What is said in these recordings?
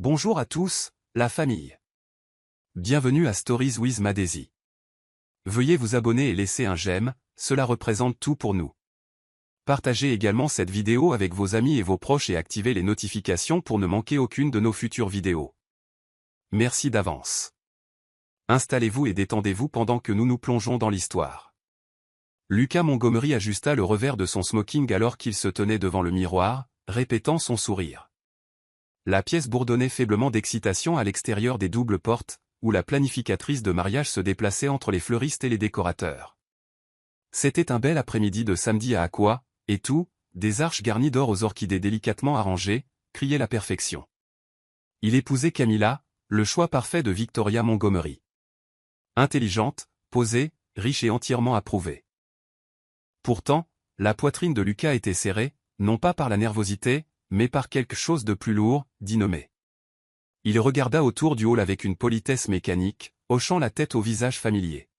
Bonjour à tous, la famille. Bienvenue à Stories with Madesi. Veuillez vous abonner et laisser un j'aime, cela représente tout pour nous. Partagez également cette vidéo avec vos amis et vos proches et activez les notifications pour ne manquer aucune de nos futures vidéos. Merci d'avance. Installez-vous et détendez-vous pendant que nous nous plongeons dans l'histoire. Lucas Montgomery ajusta le revers de son smoking alors qu'il se tenait devant le miroir, répétant son sourire. La pièce bourdonnait faiblement d'excitation à l'extérieur des doubles portes, où la planificatrice de mariage se déplaçait entre les fleuristes et les décorateurs. C'était un bel après-midi de samedi à Aqua, et tout, des arches garnies d'or aux orchidées délicatement arrangées, criait la perfection. Il épousait Camilla, le choix parfait de Victoria Montgomery. Intelligente, posée, riche et entièrement approuvée. Pourtant, la poitrine de Lucas était serrée, non pas par la nervosité, mais par quelque chose de plus lourd, d'innommé. Il regarda autour du hall avec une politesse mécanique, hochant la tête au visage familier.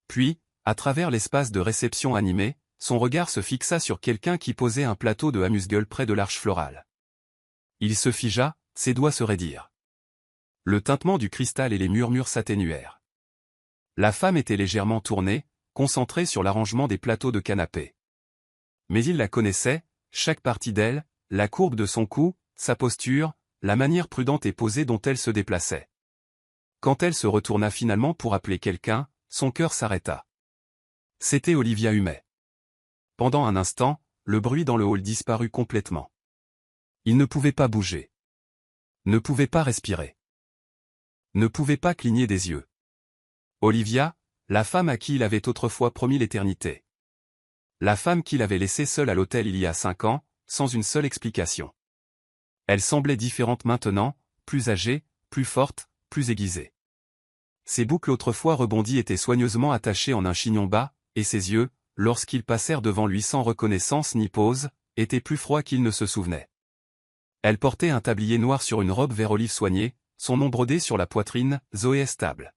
Puis, à travers l'espace de réception animé, son regard se fixa sur quelqu'un qui posait un plateau de amuse-gueule près de l'arche florale. Il se figea, ses doigts se raidirent. Le tintement du cristal et les murmures s'atténuèrent. La femme était légèrement tournée, concentrée sur l'arrangement des plateaux de canapé. Mais il la connaissait, chaque partie d'elle, la courbe de son cou, sa posture, la manière prudente et posée dont elle se déplaçait. Quand elle se retourna finalement pour appeler quelqu'un, son cœur s'arrêta. C'était Olivia Humet. Pendant un instant, le bruit dans le hall disparut complètement. Il ne pouvait pas bouger. Ne pouvait pas respirer. Ne pouvait pas cligner des yeux. Olivia, la femme à qui il avait autrefois promis l'éternité. La femme qu'il avait laissée seule à l'hôtel il y a 5 ans, sans une seule explication. Elle semblait différente maintenant, plus âgée, plus forte, plus aiguisée. Ses boucles autrefois rebondies étaient soigneusement attachées en un chignon bas, et ses yeux, lorsqu'ils passèrent devant lui sans reconnaissance ni pause, étaient plus froids qu'il ne se souvenait. Elle portait un tablier noir sur une robe vert olive soignée, son nom brodé sur la poitrine, Zoé est stable.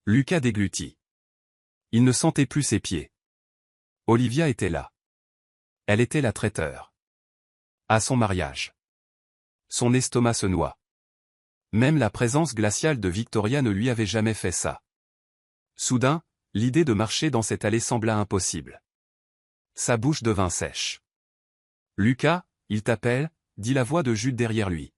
Lucas déglutit. Il ne sentait plus ses pieds. Olivia était là. Elle était la traiteur. À son mariage. Son estomac se noua. Même la présence glaciale de Victoria ne lui avait jamais fait ça. Soudain, l'idée de marcher dans cette allée sembla impossible. Sa bouche devint sèche. « Lucas, il t'appelle » dit la voix de Jude derrière lui.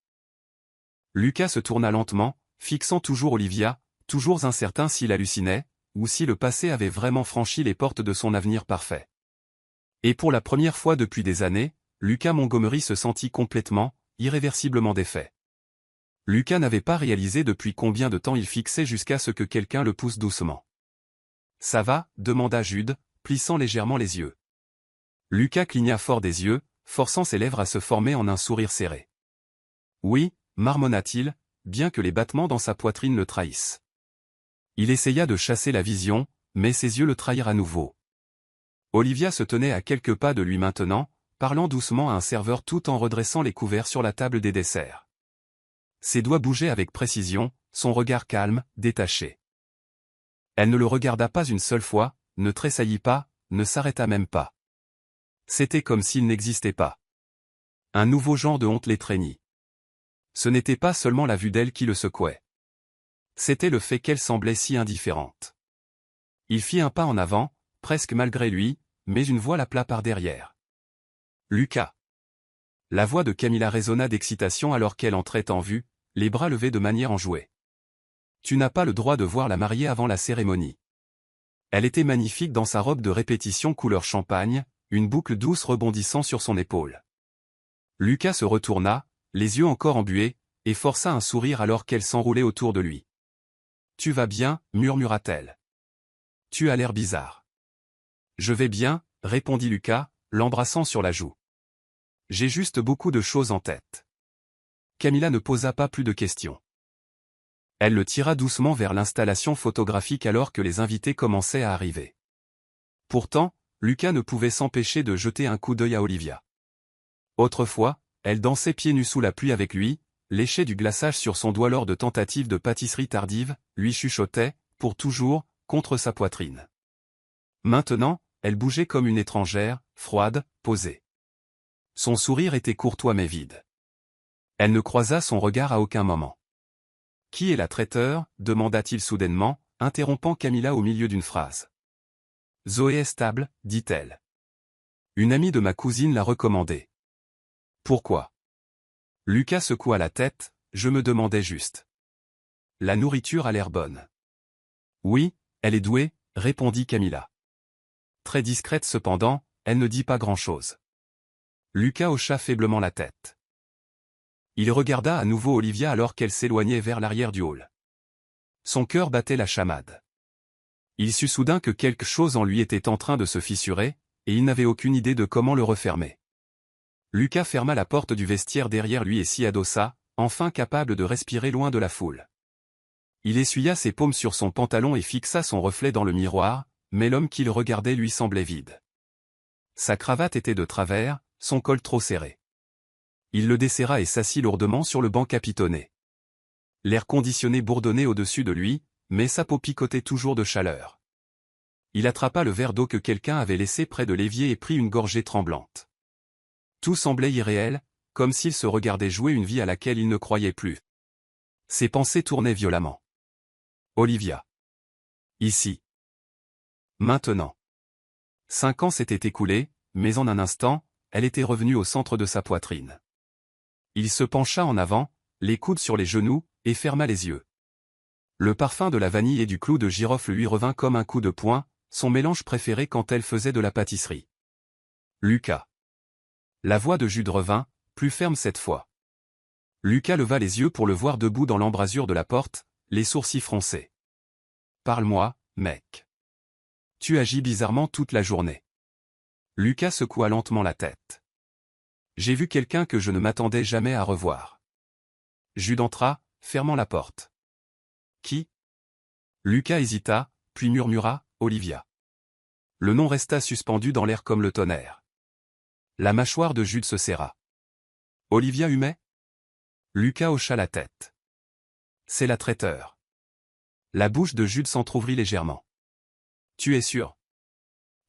Lucas se tourna lentement, fixant toujours Olivia, toujours incertain s'il hallucinait, ou si le passé avait vraiment franchi les portes de son avenir parfait. Et pour la première fois depuis des années, Lucas Montgomery se sentit complètement, irréversiblement défait. Lucas n'avait pas réalisé depuis combien de temps il fixait jusqu'à ce que quelqu'un le pousse doucement. « Ça va » demanda Jude, plissant légèrement les yeux. Lucas cligna fort des yeux, forçant ses lèvres à se former en un sourire serré. « Oui » marmonna-t-il, bien que les battements dans sa poitrine le trahissent. Il essaya de chasser la vision, mais ses yeux le trahirent à nouveau. Olivia se tenait à quelques pas de lui maintenant, parlant doucement à un serveur tout en redressant les couverts sur la table des desserts. Ses doigts bougeaient avec précision, son regard calme, détaché. Elle ne le regarda pas une seule fois, ne tressaillit pas, ne s'arrêta même pas. C'était comme s'il n'existait pas. Un nouveau genre de honte l'étreignit. Ce n'était pas seulement la vue d'elle qui le secouait. C'était le fait qu'elle semblait si indifférente. Il fit un pas en avant, presque malgré lui, mais une voix l'appela par derrière. « Lucas !» La voix de Camilla résonna d'excitation alors qu'elle entrait en vue, les bras levés de manière enjouée. « Tu n'as pas le droit de voir la mariée avant la cérémonie. » Elle était magnifique dans sa robe de répétition couleur champagne, une boucle douce rebondissant sur son épaule. Lucas se retourna, les yeux encore embués, et força un sourire alors qu'elle s'enroulait autour de lui. « Tu vas bien » murmura-t-elle. « Tu as l'air bizarre. »« Je vais bien » répondit Lucas, l'embrassant sur la joue. « J'ai juste beaucoup de choses en tête. » Camilla ne posa pas plus de questions. Elle le tira doucement vers l'installation photographique alors que les invités commençaient à arriver. Pourtant, Lucas ne pouvait s'empêcher de jeter un coup d'œil à Olivia. Autrefois, elle dansait pieds nus sous la pluie avec lui, léchait du glaçage sur son doigt lors de tentatives de pâtisserie tardive, lui chuchotait, pour toujours, contre sa poitrine. Maintenant, elle bougeait comme une étrangère, froide, posée. Son sourire était courtois mais vide. Elle ne croisa son regard à aucun moment. « Qui est la traiteur » demanda-t-il soudainement, interrompant Camilla au milieu d'une phrase. « Zoé Estable, dit-elle. Une amie de ma cousine l'a recommandée. »« Pourquoi ?» Lucas secoua la tête, « Je me demandais juste. » « La nourriture a l'air bonne. »« Oui, elle est douée, » répondit Camilla. Très discrète cependant, elle ne dit pas grand-chose. Lucas hocha faiblement la tête. Il regarda à nouveau Olivia alors qu'elle s'éloignait vers l'arrière du hall. Son cœur battait la chamade. Il sut soudain que quelque chose en lui était en train de se fissurer, et il n'avait aucune idée de comment le refermer. Lucas ferma la porte du vestiaire derrière lui et s'y adossa, enfin capable de respirer loin de la foule. Il essuya ses paumes sur son pantalon et fixa son reflet dans le miroir, mais l'homme qu'il regardait lui semblait vide. Sa cravate était de travers, son col trop serré. Il le desserra et s'assit lourdement sur le banc capitonné. L'air conditionné bourdonnait au-dessus de lui, mais sa peau picotait toujours de chaleur. Il attrapa le verre d'eau que quelqu'un avait laissé près de l'évier et prit une gorgée tremblante. Tout semblait irréel, comme s'il se regardait jouer une vie à laquelle il ne croyait plus. Ses pensées tournaient violemment. Olivia. Ici. Maintenant. 5 ans s'étaient écoulés, mais en un instant, elle était revenue au centre de sa poitrine. Il se pencha en avant, les coudes sur les genoux, et ferma les yeux. Le parfum de la vanille et du clou de girofle lui revint comme un coup de poing, son mélange préféré quand elle faisait de la pâtisserie. Lucas. La voix de Jude revint, plus ferme cette fois. Lucas leva les yeux pour le voir debout dans l'embrasure de la porte, les sourcils froncés. « Parle-moi, mec. Tu agis bizarrement toute la journée. » Lucas secoua lentement la tête. « J'ai vu quelqu'un que je ne m'attendais jamais à revoir. » Jude entra, fermant la porte. « Qui ?» Lucas hésita, puis murmura, « Olivia. » Le nom resta suspendu dans l'air comme le tonnerre. La mâchoire de Jude se serra. « Olivia Humet ?» Lucas hocha la tête. « C'est la traiteur. » La bouche de Jude s'entr'ouvrit légèrement. « Tu es sûr ? » ?»«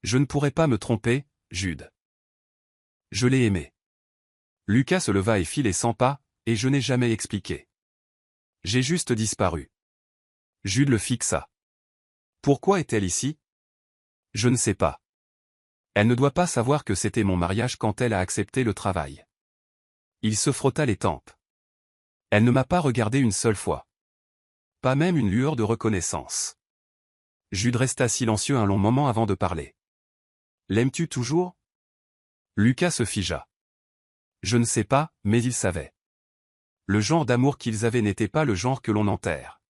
Je ne pourrais pas me tromper, Jude. Je l'ai aimé. » Lucas se leva et fit les 100 pas, et je n'ai jamais expliqué. J'ai juste disparu. Jude le fixa. Pourquoi est-elle ici? Je ne sais pas. Elle ne doit pas savoir que c'était mon mariage quand elle a accepté le travail. Il se frotta les tempes. Elle ne m'a pas regardé une seule fois. Pas même une lueur de reconnaissance. Jude resta silencieux un long moment avant de parler. L'aimes-tu toujours? Lucas se figea. Je ne sais pas, mais il savait. Le genre d'amour qu'ils avaient n'était pas le genre que l'on enterre.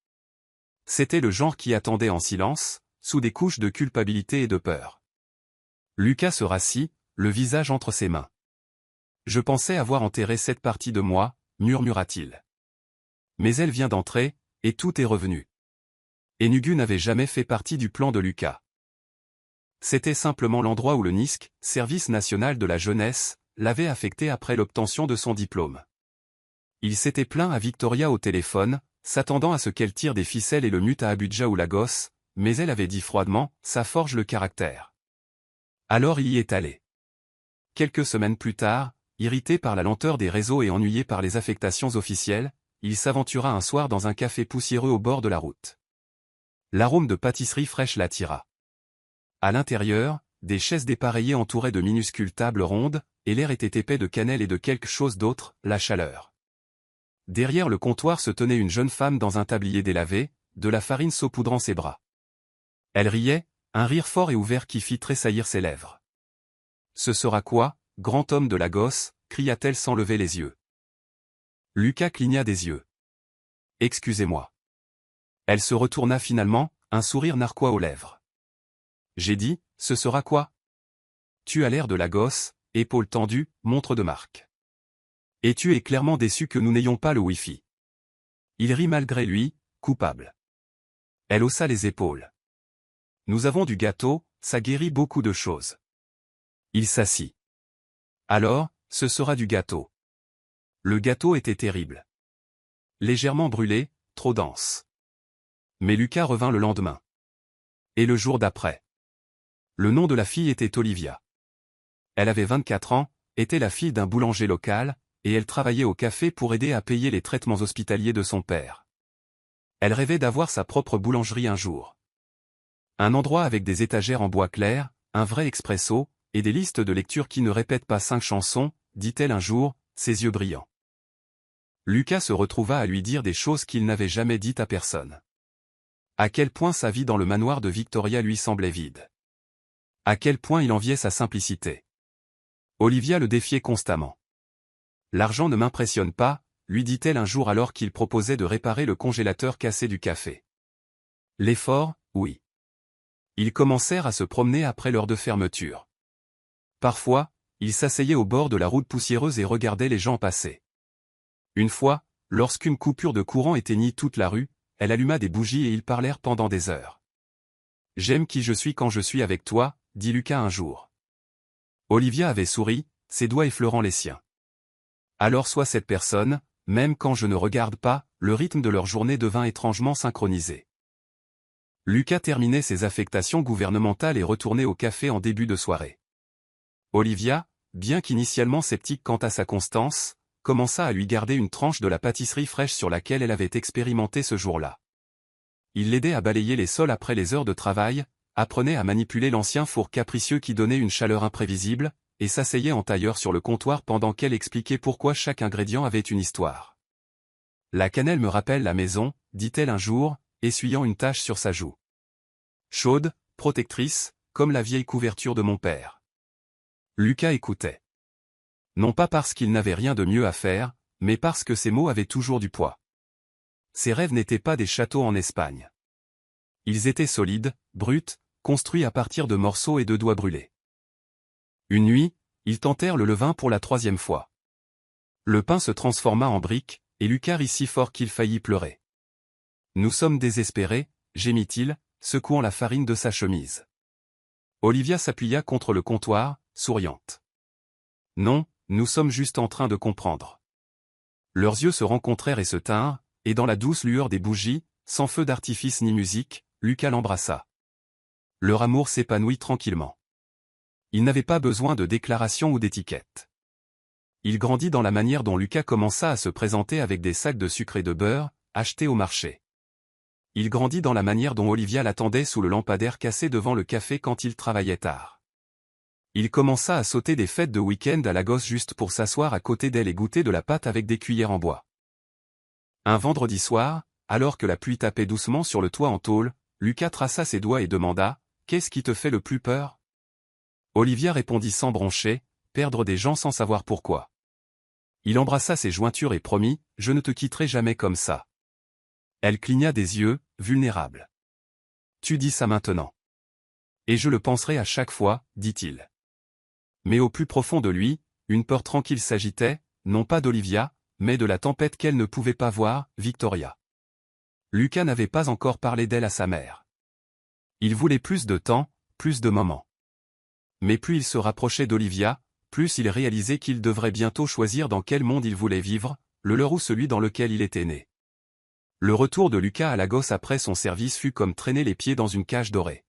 C'était le genre qui attendait en silence, sous des couches de culpabilité et de peur. Lucas se rassit, le visage entre ses mains. Je pensais avoir enterré cette partie de moi, murmura-t-il. Mais elle vient d'entrer, et tout est revenu. Enugu n'avait jamais fait partie du plan de Lucas. C'était simplement l'endroit où le NISC, Service national de la jeunesse, l'avait affecté après l'obtention de son diplôme. Il s'était plaint à Victoria au téléphone, s'attendant à ce qu'elle tire des ficelles et le mute à Abuja ou Lagos, mais elle avait dit froidement, ça forge le caractère. Alors il y est allé. Quelques semaines plus tard, irrité par la lenteur des réseaux et ennuyé par les affectations officielles, il s'aventura un soir dans un café poussiéreux au bord de la route. L'arôme de pâtisserie fraîche l'attira. À l'intérieur, des chaises dépareillées entouraient de minuscules tables rondes, et l'air était épais de cannelle et de quelque chose d'autre, la chaleur. Derrière le comptoir se tenait une jeune femme dans un tablier délavé, de la farine saupoudrant ses bras. Elle riait, un rire fort et ouvert qui fit tressaillir ses lèvres. « Ce sera quoi, grand homme de Lagos ?» cria-t-elle sans lever les yeux. Lucas cligna des yeux. « Excusez-moi. » Elle se retourna finalement, un sourire narquois aux lèvres. « J'ai dit, ce sera quoi? Tu as l'air de Lagos, épaules tendues, montre de marque. Et tu es clairement déçu que nous n'ayons pas le Wi-Fi. » Il rit malgré lui, coupable. Elle haussa les épaules. « Nous avons du gâteau, ça guérit beaucoup de choses. » Il s'assit. « Alors, ce sera du gâteau. » Le gâteau était terrible. Légèrement brûlé, trop dense. Mais Lucas revint le lendemain. Et le jour d'après. Le nom de la fille était Olivia. Elle avait 24 ans, était la fille d'un boulanger local, et elle travaillait au café pour aider à payer les traitements hospitaliers de son père. Elle rêvait d'avoir sa propre boulangerie un jour. Un endroit avec des étagères en bois clair, un vrai expresso, et des listes de lecture qui ne répètent pas 5 chansons, dit-elle un jour, ses yeux brillants. Lucas se retrouva à lui dire des choses qu'il n'avait jamais dites à personne. À quel point sa vie dans le manoir de Victoria lui semblait vide. À quel point il enviait sa simplicité. Olivia le défiait constamment. L'argent ne m'impressionne pas, lui dit-elle un jour alors qu'il proposait de réparer le congélateur cassé du café. L'effort, oui. Ils commencèrent à se promener après l'heure de fermeture. Parfois, ils s'asseyaient au bord de la route poussiéreuse et regardaient les gens passer. Une fois, lorsqu'une coupure de courant éteignit toute la rue, elle alluma des bougies et ils parlèrent pendant des heures. « J'aime qui je suis quand je suis avec toi », dit Lucas un jour. Olivia avait souri, ses doigts effleurant les siens. Alors sois cette personne, même quand je ne regarde pas, le rythme de leur journée devint étrangement synchronisé. Lucas terminait ses affectations gouvernementales et retournait au café en début de soirée. Olivia, bien qu'initialement sceptique quant à sa constance, commença à lui garder une tranche de la pâtisserie fraîche sur laquelle elle avait expérimenté ce jour-là. Il l'aidait à balayer les sols après les heures de travail, apprenait à manipuler l'ancien four capricieux qui donnait une chaleur imprévisible, et s'asseyait en tailleur sur le comptoir pendant qu'elle expliquait pourquoi chaque ingrédient avait une histoire. « La cannelle me rappelle la maison », dit-elle un jour, essuyant une tache sur sa joue. Chaude, protectrice, comme la vieille couverture de mon père. Lucas écoutait. Non pas parce qu'il n'avait rien de mieux à faire, mais parce que ses mots avaient toujours du poids. Ses rêves n'étaient pas des châteaux en Espagne. Ils étaient solides, bruts, construits à partir de morceaux et de doigts brûlés. Une nuit, ils tentèrent le levain pour la 3e fois. Le pain se transforma en briques, et Lucas rit si fort qu'il faillit pleurer. « Nous sommes désespérés », gémit-il, secouant la farine de sa chemise. Olivia s'appuya contre le comptoir, souriante. « Non, nous sommes juste en train de comprendre. » Leurs yeux se rencontrèrent et se tinrent, et dans la douce lueur des bougies, sans feu d'artifice ni musique, Lucas l'embrassa. Leur amour s'épanouit tranquillement. Il n'avait pas besoin de déclaration ou d'étiquette. Il grandit dans la manière dont Lucas commença à se présenter avec des sacs de sucre et de beurre, achetés au marché. Il grandit dans la manière dont Olivia l'attendait sous le lampadaire cassé devant le café quand il travaillait tard. Il commença à sauter des fêtes de week-end à la gosse juste pour s'asseoir à côté d'elle et goûter de la pâte avec des cuillères en bois. Un vendredi soir, alors que la pluie tapait doucement sur le toit en tôle, Lucas traça ses doigts et demanda « Qu'est-ce qui te fait le plus peur ?» Olivia répondit sans broncher « Perdre des gens sans savoir pourquoi. » Il embrassa ses jointures et promit « Je ne te quitterai jamais comme ça. » Elle cligna des yeux, vulnérable. « Tu dis ça maintenant. »« Et je le penserai à chaque fois, dit-il. » Mais au plus profond de lui, une peur tranquille s'agitait, non pas d'Olivia, mais de la tempête qu'elle ne pouvait pas voir, Victoria. Lucas n'avait pas encore parlé d'elle à sa mère. Il voulait plus de temps, plus de moments. Mais plus il se rapprochait d'Olivia, plus il réalisait qu'il devrait bientôt choisir dans quel monde il voulait vivre, le leur ou celui dans lequel il était né. Le retour de Lucas à Lagos après son service fut comme traîner les pieds dans une cage dorée.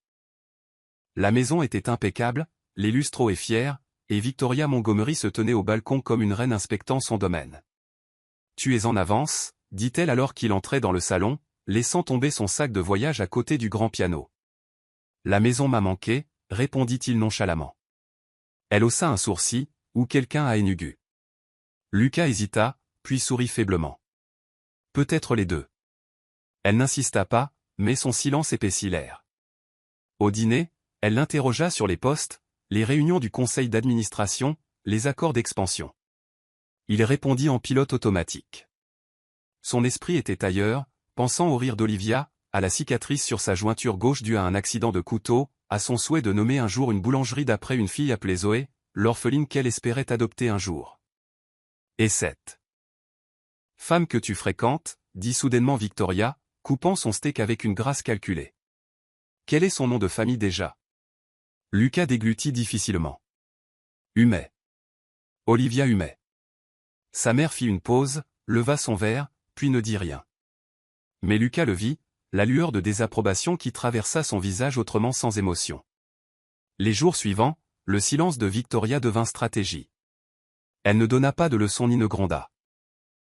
La maison était impeccable, les lustres et fiers, et Victoria Montgomery se tenait au balcon comme une reine inspectant son domaine. « Tu es en avance », dit-elle alors qu'il entrait dans le salon, laissant tomber son sac de voyage à côté du grand piano. « La maison m'a manqué », répondit-il nonchalamment. Elle haussa un sourcil, ou quelqu'un a énugu. Lucas hésita, puis sourit faiblement. Peut-être les deux. Elle n'insista pas, mais son silence épaissit l'air. Au dîner, elle l'interrogea sur les postes, les réunions du conseil d'administration, les accords d'expansion. Il répondit en pilote automatique. Son esprit était ailleurs, pensant au rire d'Olivia, à la cicatrice sur sa jointure gauche due à un accident de couteau, à son souhait de nommer un jour une boulangerie d'après une fille appelée Zoé, l'orpheline qu'elle espérait adopter un jour. Et cette femme que tu fréquentes, dit soudainement Victoria, coupant son steak avec une grâce calculée. Quel est son nom de famille déjà? Lucas déglutit difficilement. Humet. Olivia Humet. Sa mère fit une pause, leva son verre, puis ne dit rien. Mais Lucas le vit, la lueur de désapprobation qui traversa son visage autrement sans émotion. Les jours suivants, le silence de Victoria devint stratégie. Elle ne donna pas de leçon ni ne gronda.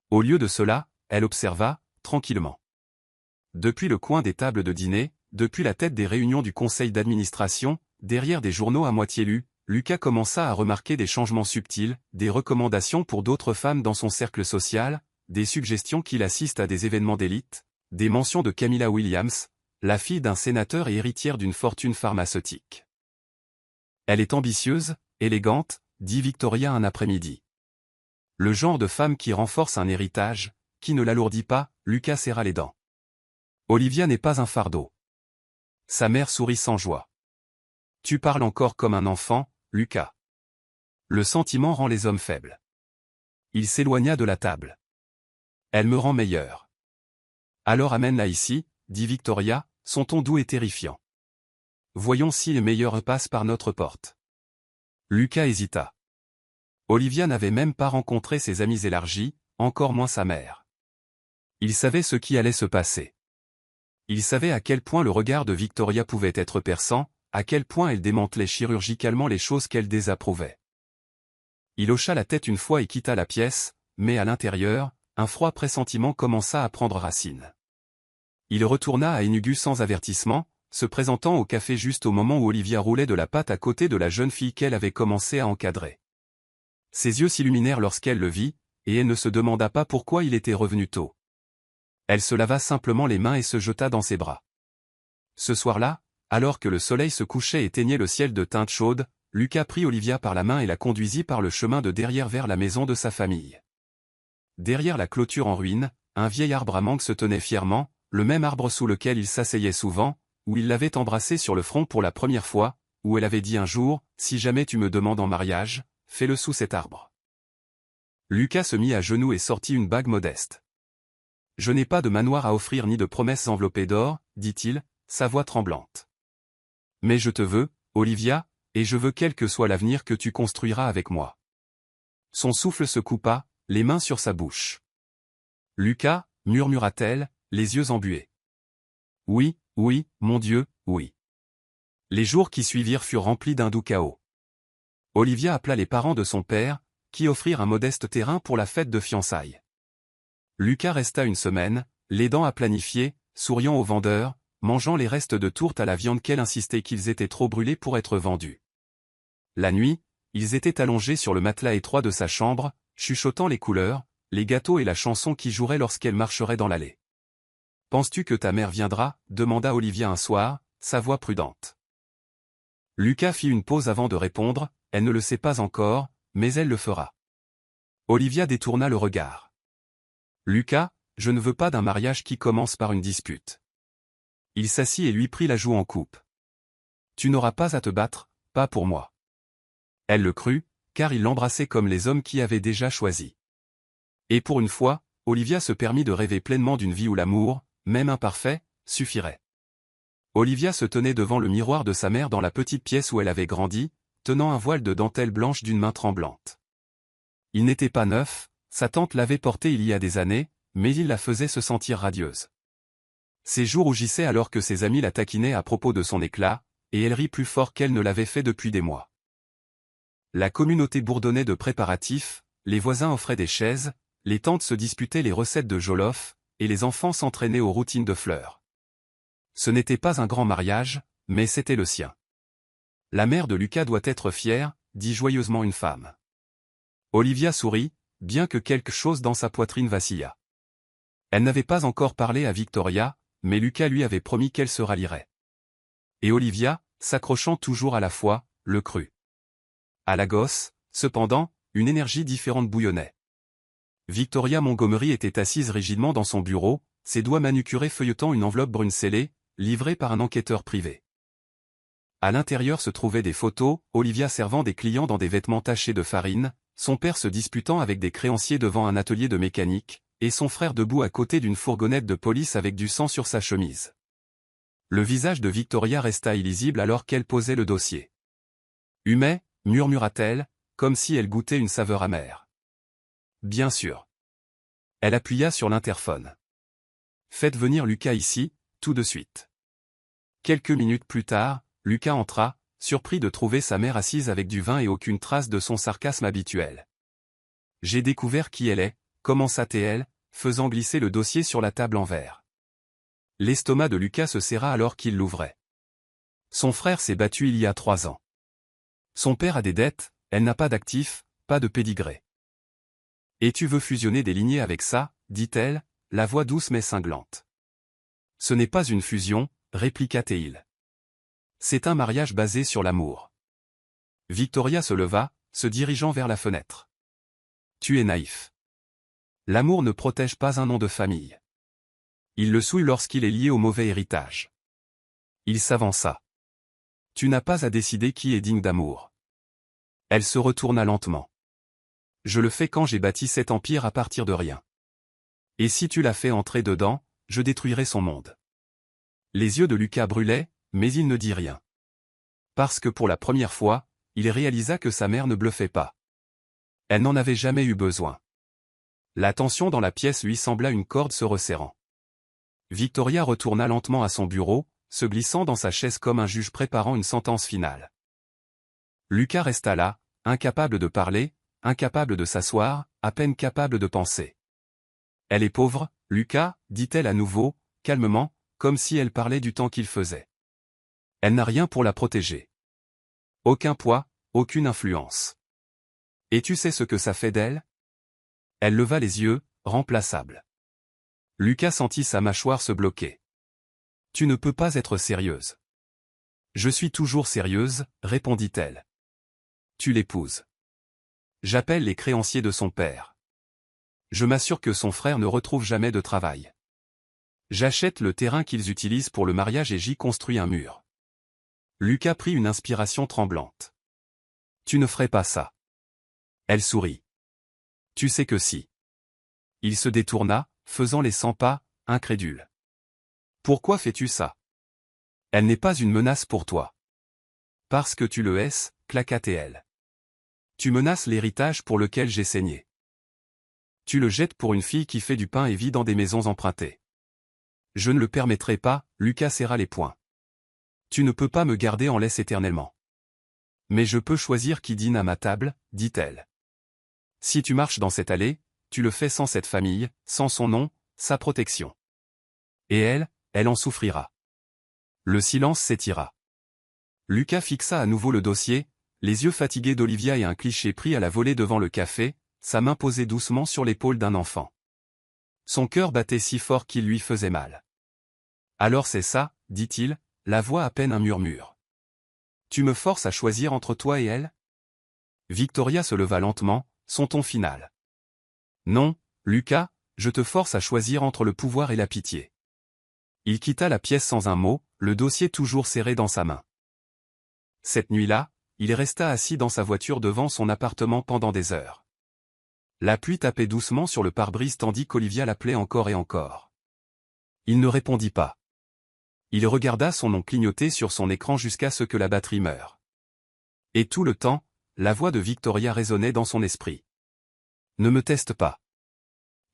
Au lieu de cela, elle observa, tranquillement. Depuis le coin des tables de dîner, depuis la tête des réunions du conseil d'administration, derrière des journaux à moitié lus, Lucas commença à remarquer des changements subtils, des recommandations pour d'autres femmes dans son cercle social, des suggestions qu'il assiste à des événements d'élite, des mentions de Camilla Williams, la fille d'un sénateur et héritière d'une fortune pharmaceutique. Elle est ambitieuse, élégante, dit Victoria un après-midi. Le genre de femme qui renforce un héritage, qui ne l'alourdit pas, Lucas serra les dents. Olivia n'est pas un fardeau. Sa mère sourit sans joie. Tu parles encore comme un enfant, Lucas. Le sentiment rend les hommes faibles. Il s'éloigna de la table. Elle me rend meilleur. Alors amène-la ici, dit Victoria, son ton doux et terrifiant. Voyons si les meilleurs passent par notre porte. Lucas hésita. Olivia n'avait même pas rencontré ses amis élargis, encore moins sa mère. Il savait ce qui allait se passer. Il savait à quel point le regard de Victoria pouvait être perçant, à quel point elle démantelait chirurgicalement les choses qu'elle désapprouvait. Il hocha la tête une fois et quitta la pièce, mais à l'intérieur, un froid pressentiment commença à prendre racine. Il retourna à Enugu sans avertissement, se présentant au café juste au moment où Olivia roulait de la pâte à côté de la jeune fille qu'elle avait commencé à encadrer. Ses yeux s'illuminèrent lorsqu'elle le vit, et elle ne se demanda pas pourquoi il était revenu tôt. Elle se lava simplement les mains et se jeta dans ses bras. Ce soir-là, alors que le soleil se couchait et teignait le ciel de teintes chaudes, Lucas prit Olivia par la main et la conduisit par le chemin de derrière vers la maison de sa famille. Derrière la clôture en ruine, un vieil arbre à mangue se tenait fièrement, le même arbre sous lequel il s'asseyait souvent, où il l'avait embrassée sur le front pour la première fois, où elle avait dit un jour, « Si jamais tu me demandes en mariage, fais-le sous cet arbre. » Lucas se mit à genoux et sortit une bague modeste. « Je n'ai pas de manoir à offrir ni de promesses enveloppées d'or, dit-il, sa voix tremblante. Mais je te veux, Olivia, et je veux quel que soit l'avenir que tu construiras avec moi. » Son souffle se coupa, les mains sur sa bouche. « Lucas, murmura-t-elle, les yeux embués. « Oui, oui, mon Dieu, oui. » Les jours qui suivirent furent remplis d'un doux chaos. Olivia appela les parents de son père, qui offrirent un modeste terrain pour la fête de fiançailles. Lucas resta une semaine, les dents à planifier, souriant aux vendeurs, mangeant les restes de tourte à la viande qu'elle insistait qu'ils étaient trop brûlés pour être vendus. La nuit, ils étaient allongés sur le matelas étroit de sa chambre, chuchotant les couleurs, les gâteaux et la chanson qui jouerait lorsqu'elle marcherait dans l'allée. « Penses-tu que ta mère viendra » demanda Olivia un soir, sa voix prudente. Lucas fit une pause avant de répondre, « Elle ne le sait pas encore, mais elle le fera. » Olivia détourna le regard. « Lucas, je ne veux pas d'un mariage qui commence par une dispute. » Il s'assit et lui prit la joue en coupe. « Tu n'auras pas à te battre, pas pour moi. » Elle le crut, car il l'embrassait comme les hommes qui avaient déjà choisi. Et pour une fois, Olivia se permit de rêver pleinement d'une vie où l'amour, même imparfait, suffirait. Olivia se tenait devant le miroir de sa mère dans la petite pièce où elle avait grandi, tenant un voile de dentelle blanche d'une main tremblante. Il n'était pas neuf, sa tante l'avait porté il y a des années, mais il la faisait se sentir radieuse. Ses joues rougissaient alors que ses amis la taquinaient à propos de son éclat, et elle rit plus fort qu'elle ne l'avait fait depuis des mois. La communauté bourdonnait de préparatifs, les voisins offraient des chaises, les tantes se disputaient les recettes de Jollof, et les enfants s'entraînaient aux routines de fleurs. Ce n'était pas un grand mariage, mais c'était le sien. La mère de Lucas doit être fière, dit joyeusement une femme. Olivia sourit, bien que quelque chose dans sa poitrine vacilla. Elle n'avait pas encore parlé à Victoria, mais Lucas lui avait promis qu'elle se rallierait. Et Olivia, s'accrochant toujours à la foi, le crut. À la gosse, cependant, une énergie différente bouillonnait. Victoria Montgomery était assise rigidement dans son bureau, ses doigts manucurés feuilletant une enveloppe brune scellée, livrée par un enquêteur privé. À l'intérieur se trouvaient des photos, Olivia servant des clients dans des vêtements tachés de farine, son père se disputant avec des créanciers devant un atelier de mécanique, et son frère debout à côté d'une fourgonnette de police avec du sang sur sa chemise. Le visage de Victoria resta illisible alors qu'elle posait le dossier. « Humet » murmura-t-elle, comme si elle goûtait une saveur amère. « Bien sûr. » Elle appuya sur l'interphone. « Faites venir Lucas ici, tout de suite. » Quelques minutes plus tard, Lucas entra, surpris de trouver sa mère assise avec du vin et aucune trace de son sarcasme habituel. J'ai découvert qui elle est, commença-t-elle, faisant glisser le dossier sur la table en verre. L'estomac de Lucas se serra alors qu'il l'ouvrait. Son frère s'est battu il y a 3 ans. Son père a des dettes, elle n'a pas d'actifs, pas de pédigré. Et tu veux fusionner des lignées avec ça, dit-elle, la voix douce mais cinglante. Ce n'est pas une fusion, répliqua Théil. C'est un mariage basé sur l'amour. Victoria se leva, se dirigeant vers la fenêtre. Tu es naïf. L'amour ne protège pas un nom de famille. Il le souille lorsqu'il est lié au mauvais héritage. Il s'avança. Tu n'as pas à décider qui est digne d'amour. Elle se retourna lentement. Je le fais quand j'ai bâti cet empire à partir de rien. Et si tu l'as fait entrer dedans, je détruirai son monde. Les yeux de Lucas brûlaient, mais il ne dit rien. Parce que pour la première fois, il réalisa que sa mère ne bluffait pas. Elle n'en avait jamais eu besoin. La tension dans la pièce lui sembla une corde se resserrant. Victoria retourna lentement à son bureau, se glissant dans sa chaise comme un juge préparant une sentence finale. Lucas resta là, incapable de parler, incapable de s'asseoir, à peine capable de penser. Elle est pauvre, Lucas, dit-elle à nouveau, calmement, comme si elle parlait du temps qu'il faisait. Elle n'a rien pour la protéger. Aucun poids, aucune influence. Et tu sais ce que ça fait d'elle? Elle leva les yeux, remplaçable. Lucas sentit sa mâchoire se bloquer. Tu ne peux pas être sérieuse. Je suis toujours sérieuse, répondit-elle. Tu l'épouses. J'appelle les créanciers de son père. Je m'assure que son frère ne retrouve jamais de travail. J'achète le terrain qu'ils utilisent pour le mariage et j'y construis un mur. Lucas prit une inspiration tremblante. Tu ne ferais pas ça. Elle sourit. Tu sais que si. Il se détourna, faisant les 100 pas, incrédule. Pourquoi fais-tu ça? Elle n'est pas une menace pour toi. Parce que tu le hais, claqua-t-elle. Tu menaces l'héritage pour lequel j'ai saigné. Tu le jettes pour une fille qui fait du pain et vit dans des maisons empruntées. Je ne le permettrai pas, Lucas serra les poings. Tu ne peux pas me garder en laisse éternellement. Mais je peux choisir qui dîne à ma table, dit-elle. Si tu marches dans cette allée, tu le fais sans cette famille, sans son nom, sa protection. Et elle en souffrira. Le silence s'étira. Lucas fixa à nouveau le dossier, les yeux fatigués d'Olivia et un cliché pris à la volée devant le café, sa main posée doucement sur l'épaule d'un enfant. Son cœur battait si fort qu'il lui faisait mal. Alors c'est ça, dit-il, la voix à peine un murmure. Tu me forces à choisir entre toi et elle? Victoria se leva lentement, son ton final. Non, Lucas, je te force à choisir entre le pouvoir et la pitié. Il quitta la pièce sans un mot, le dossier toujours serré dans sa main. Cette nuit-là, il resta assis dans sa voiture devant son appartement pendant des heures. La pluie tapait doucement sur le pare-brise tandis qu'Olivia l'appelait encore et encore. Il ne répondit pas. Il regarda son nom clignoter sur son écran jusqu'à ce que la batterie meure. Et tout le temps, la voix de Victoria résonnait dans son esprit. Ne me teste pas.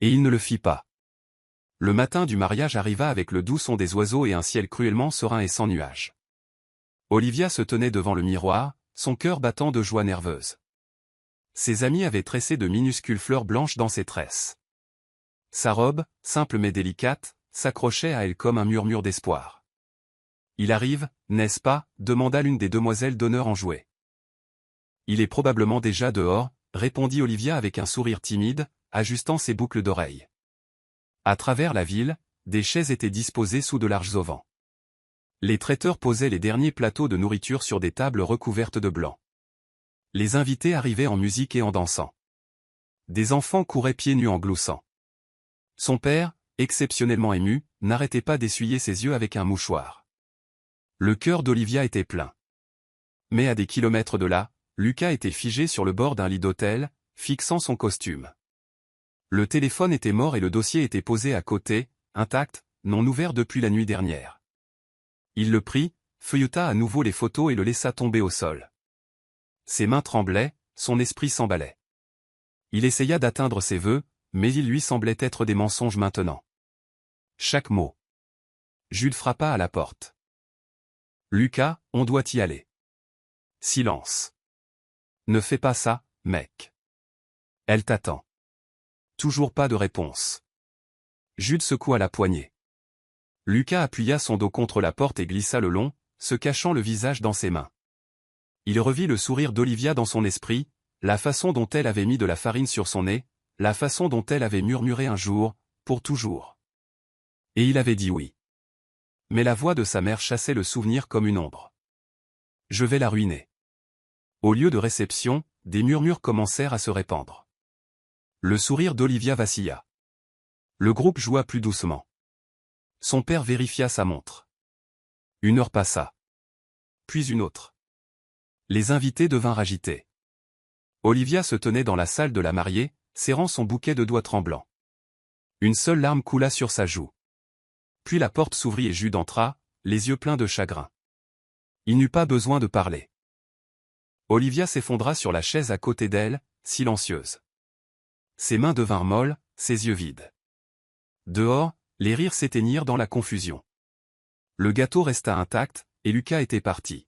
Et il ne le fit pas. Le matin du mariage arriva avec le doux son des oiseaux et un ciel cruellement serein et sans nuages. Olivia se tenait devant le miroir, son cœur battant de joie nerveuse. Ses amis avaient tressé de minuscules fleurs blanches dans ses tresses. Sa robe, simple mais délicate, s'accrochait à elle comme un murmure d'espoir. Il arrive, n'est-ce pas, demanda l'une des demoiselles d'honneur enjouée. Il est probablement déjà dehors, répondit Olivia avec un sourire timide, ajustant ses boucles d'oreilles. À travers la ville, des chaises étaient disposées sous de larges auvents. Les traiteurs posaient les derniers plateaux de nourriture sur des tables recouvertes de blanc. Les invités arrivaient en musique et en dansant. Des enfants couraient pieds nus en gloussant. Son père, exceptionnellement ému, n'arrêtait pas d'essuyer ses yeux avec un mouchoir. Le cœur d'Olivia était plein. Mais à des kilomètres de là, Lucas était figé sur le bord d'un lit d'hôtel, fixant son costume. Le téléphone était mort et le dossier était posé à côté, intact, non ouvert depuis la nuit dernière. Il le prit, feuilleta à nouveau les photos et le laissa tomber au sol. Ses mains tremblaient, son esprit s'emballait. Il essaya d'atteindre ses vœux, mais ils lui semblaient être des mensonges maintenant. Chaque mot. Jules frappa à la porte. Lucas, on doit y aller. Silence. Ne fais pas ça, mec. Elle t'attend. Toujours pas de réponse. Jude secoua la poignée. Lucas appuya son dos contre la porte et glissa le long, se cachant le visage dans ses mains. Il revit le sourire d'Olivia dans son esprit, la façon dont elle avait mis de la farine sur son nez, la façon dont elle avait murmuré un jour, pour toujours. Et il avait dit oui. Mais la voix de sa mère chassait le souvenir comme une ombre. Je vais la ruiner. Au lieu de réception, des murmures commencèrent à se répandre. Le sourire d'Olivia vacilla. Le groupe joua plus doucement. Son père vérifia sa montre. 1 heure passa. Puis une autre. Les invités devinrent agités. Olivia se tenait dans la salle de la mariée, serrant son bouquet de doigts tremblants. Une seule larme coula sur sa joue. Puis la porte s'ouvrit et Jude entra, les yeux pleins de chagrin. Il n'eut pas besoin de parler. Olivia s'effondra sur la chaise à côté d'elle, silencieuse. Ses mains devinrent molles, ses yeux vides. Dehors, les rires s'éteignirent dans la confusion. Le gâteau resta intact, et Lucas était parti.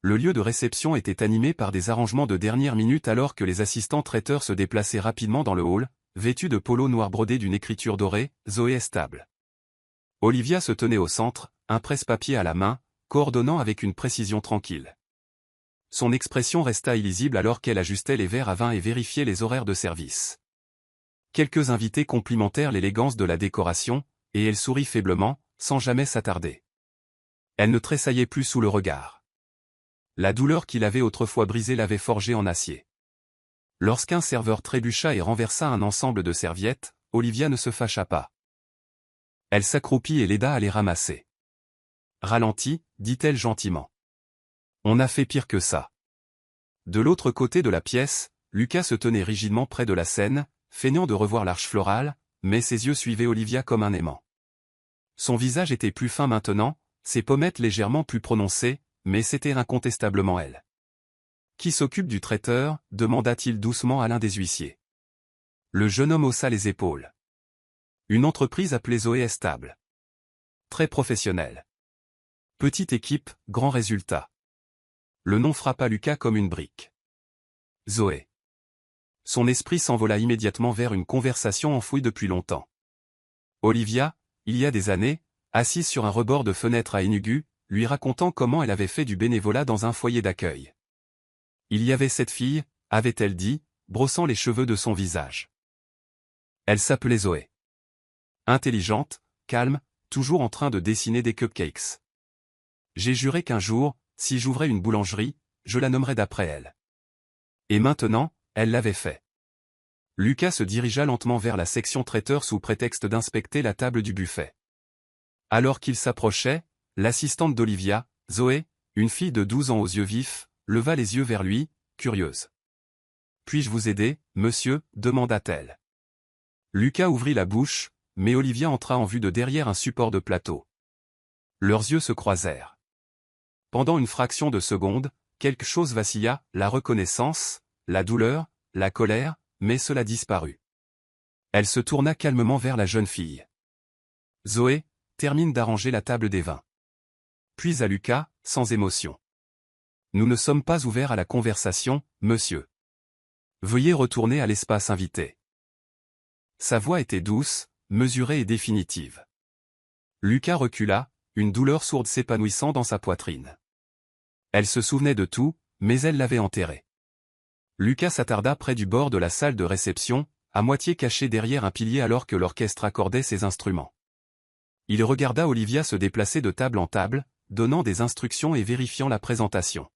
Le lieu de réception était animé par des arrangements de dernière minute alors que les assistants traiteurs se déplaçaient rapidement dans le hall, vêtus de polo noir brodé d'une écriture dorée, Zoé est stable. Olivia se tenait au centre, un presse-papier à la main, coordonnant avec une précision tranquille. Son expression resta illisible alors qu'elle ajustait les verres à vin et vérifiait les horaires de service. Quelques invités complimentèrent l'élégance de la décoration, et elle sourit faiblement, sans jamais s'attarder. Elle ne tressaillait plus sous le regard. La douleur qu'il avait autrefois brisée l'avait forgée en acier. Lorsqu'un serveur trébucha et renversa un ensemble de serviettes, Olivia ne se fâcha pas. Elle s'accroupit et l'aida à les ramasser. « Ralentis, dit-elle gentiment. On a fait pire que ça. » De l'autre côté de la pièce, Lucas se tenait rigidement près de la scène, feignant de revoir l'arche florale, mais ses yeux suivaient Olivia comme un aimant. Son visage était plus fin maintenant, ses pommettes légèrement plus prononcées, mais c'était incontestablement elle. « Qui s'occupe du traiteur ?» demanda-t-il doucement à l'un des huissiers. Le jeune homme haussa les épaules. Une entreprise appelée Zoé est stable. Très professionnelle. Petite équipe, grand résultat. Le nom frappa Lucas comme une brique. Zoé. Son esprit s'envola immédiatement vers une conversation enfouie depuis longtemps. Olivia, il y a des années, assise sur un rebord de fenêtre à Enugu, lui racontant comment elle avait fait du bénévolat dans un foyer d'accueil. Il y avait cette fille, avait-elle dit, brossant les cheveux de son visage. Elle s'appelait Zoé. Intelligente, calme, toujours en train de dessiner des cupcakes. J'ai juré qu'un jour, si j'ouvrais une boulangerie, je la nommerais d'après elle. Et maintenant, elle l'avait fait. Lucas se dirigea lentement vers la section traiteur sous prétexte d'inspecter la table du buffet. Alors qu'il s'approchait, l'assistante d'Olivia, Zoé, une fille de 12 ans aux yeux vifs, leva les yeux vers lui, curieuse. « Puis-je vous aider, monsieur ?» demanda-t-elle. Lucas ouvrit la bouche, mais Olivia entra en vue de derrière un support de plateau. Leurs yeux se croisèrent. Pendant une fraction de seconde, quelque chose vacilla, la reconnaissance, la douleur, la colère, mais cela disparut. Elle se tourna calmement vers la jeune fille. « Zoé, termine d'arranger la table des vins. » Puis à Lucas, sans émotion. « Nous ne sommes pas ouverts à la conversation, monsieur. Veuillez retourner à l'espace invité. » Sa voix était douce, mesurée et définitive. Lucas recula, une douleur sourde s'épanouissant dans sa poitrine. Elle se souvenait de tout, mais elle l'avait enterré. Lucas s'attarda près du bord de la salle de réception, à moitié caché derrière un pilier alors que l'orchestre accordait ses instruments. Il regarda Olivia se déplacer de table en table, donnant des instructions et vérifiant la présentation.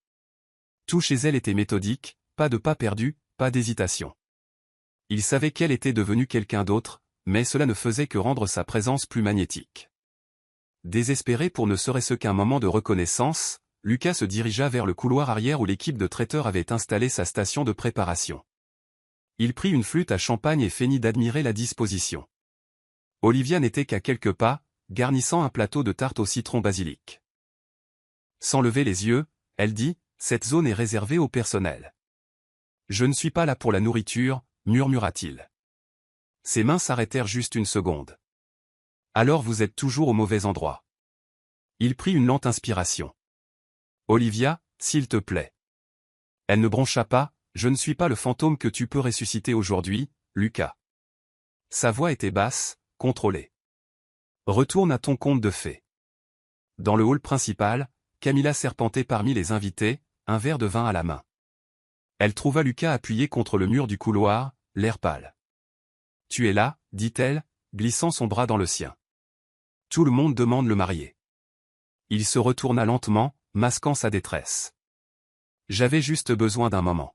Tout chez elle était méthodique, pas de pas perdus, pas d'hésitation. Il savait qu'elle était devenue quelqu'un d'autre, mais cela ne faisait que rendre sa présence plus magnétique. Désespéré pour ne serait-ce qu'un moment de reconnaissance, Lucas se dirigea vers le couloir arrière où l'équipe de traiteurs avait installé sa station de préparation. Il prit une flûte à champagne et feignit d'admirer la disposition. Olivia n'était qu'à quelques pas, garnissant un plateau de tarte au citron basilic. Sans lever les yeux, elle dit, « Cette zone est réservée au personnel. »« Je ne suis pas là pour la nourriture, » murmura-t-il. Ses mains s'arrêtèrent juste une seconde. « Alors vous êtes toujours au mauvais endroit. » Il prit une lente inspiration. « Olivia, s'il te plaît. » Elle ne broncha pas, Je ne suis pas le fantôme que tu peux ressusciter aujourd'hui, Lucas. Sa voix était basse, contrôlée. Retourne à ton conte de fées. Dans le hall principal, Camilla serpentait parmi les invités, un verre de vin à la main. Elle trouva Lucas appuyé contre le mur du couloir, l'air pâle. « Tu es là » dit-elle, glissant son bras dans le sien. « Tout le monde demande le marier. » Il se retourna lentement, masquant sa détresse. « J'avais juste besoin d'un moment. »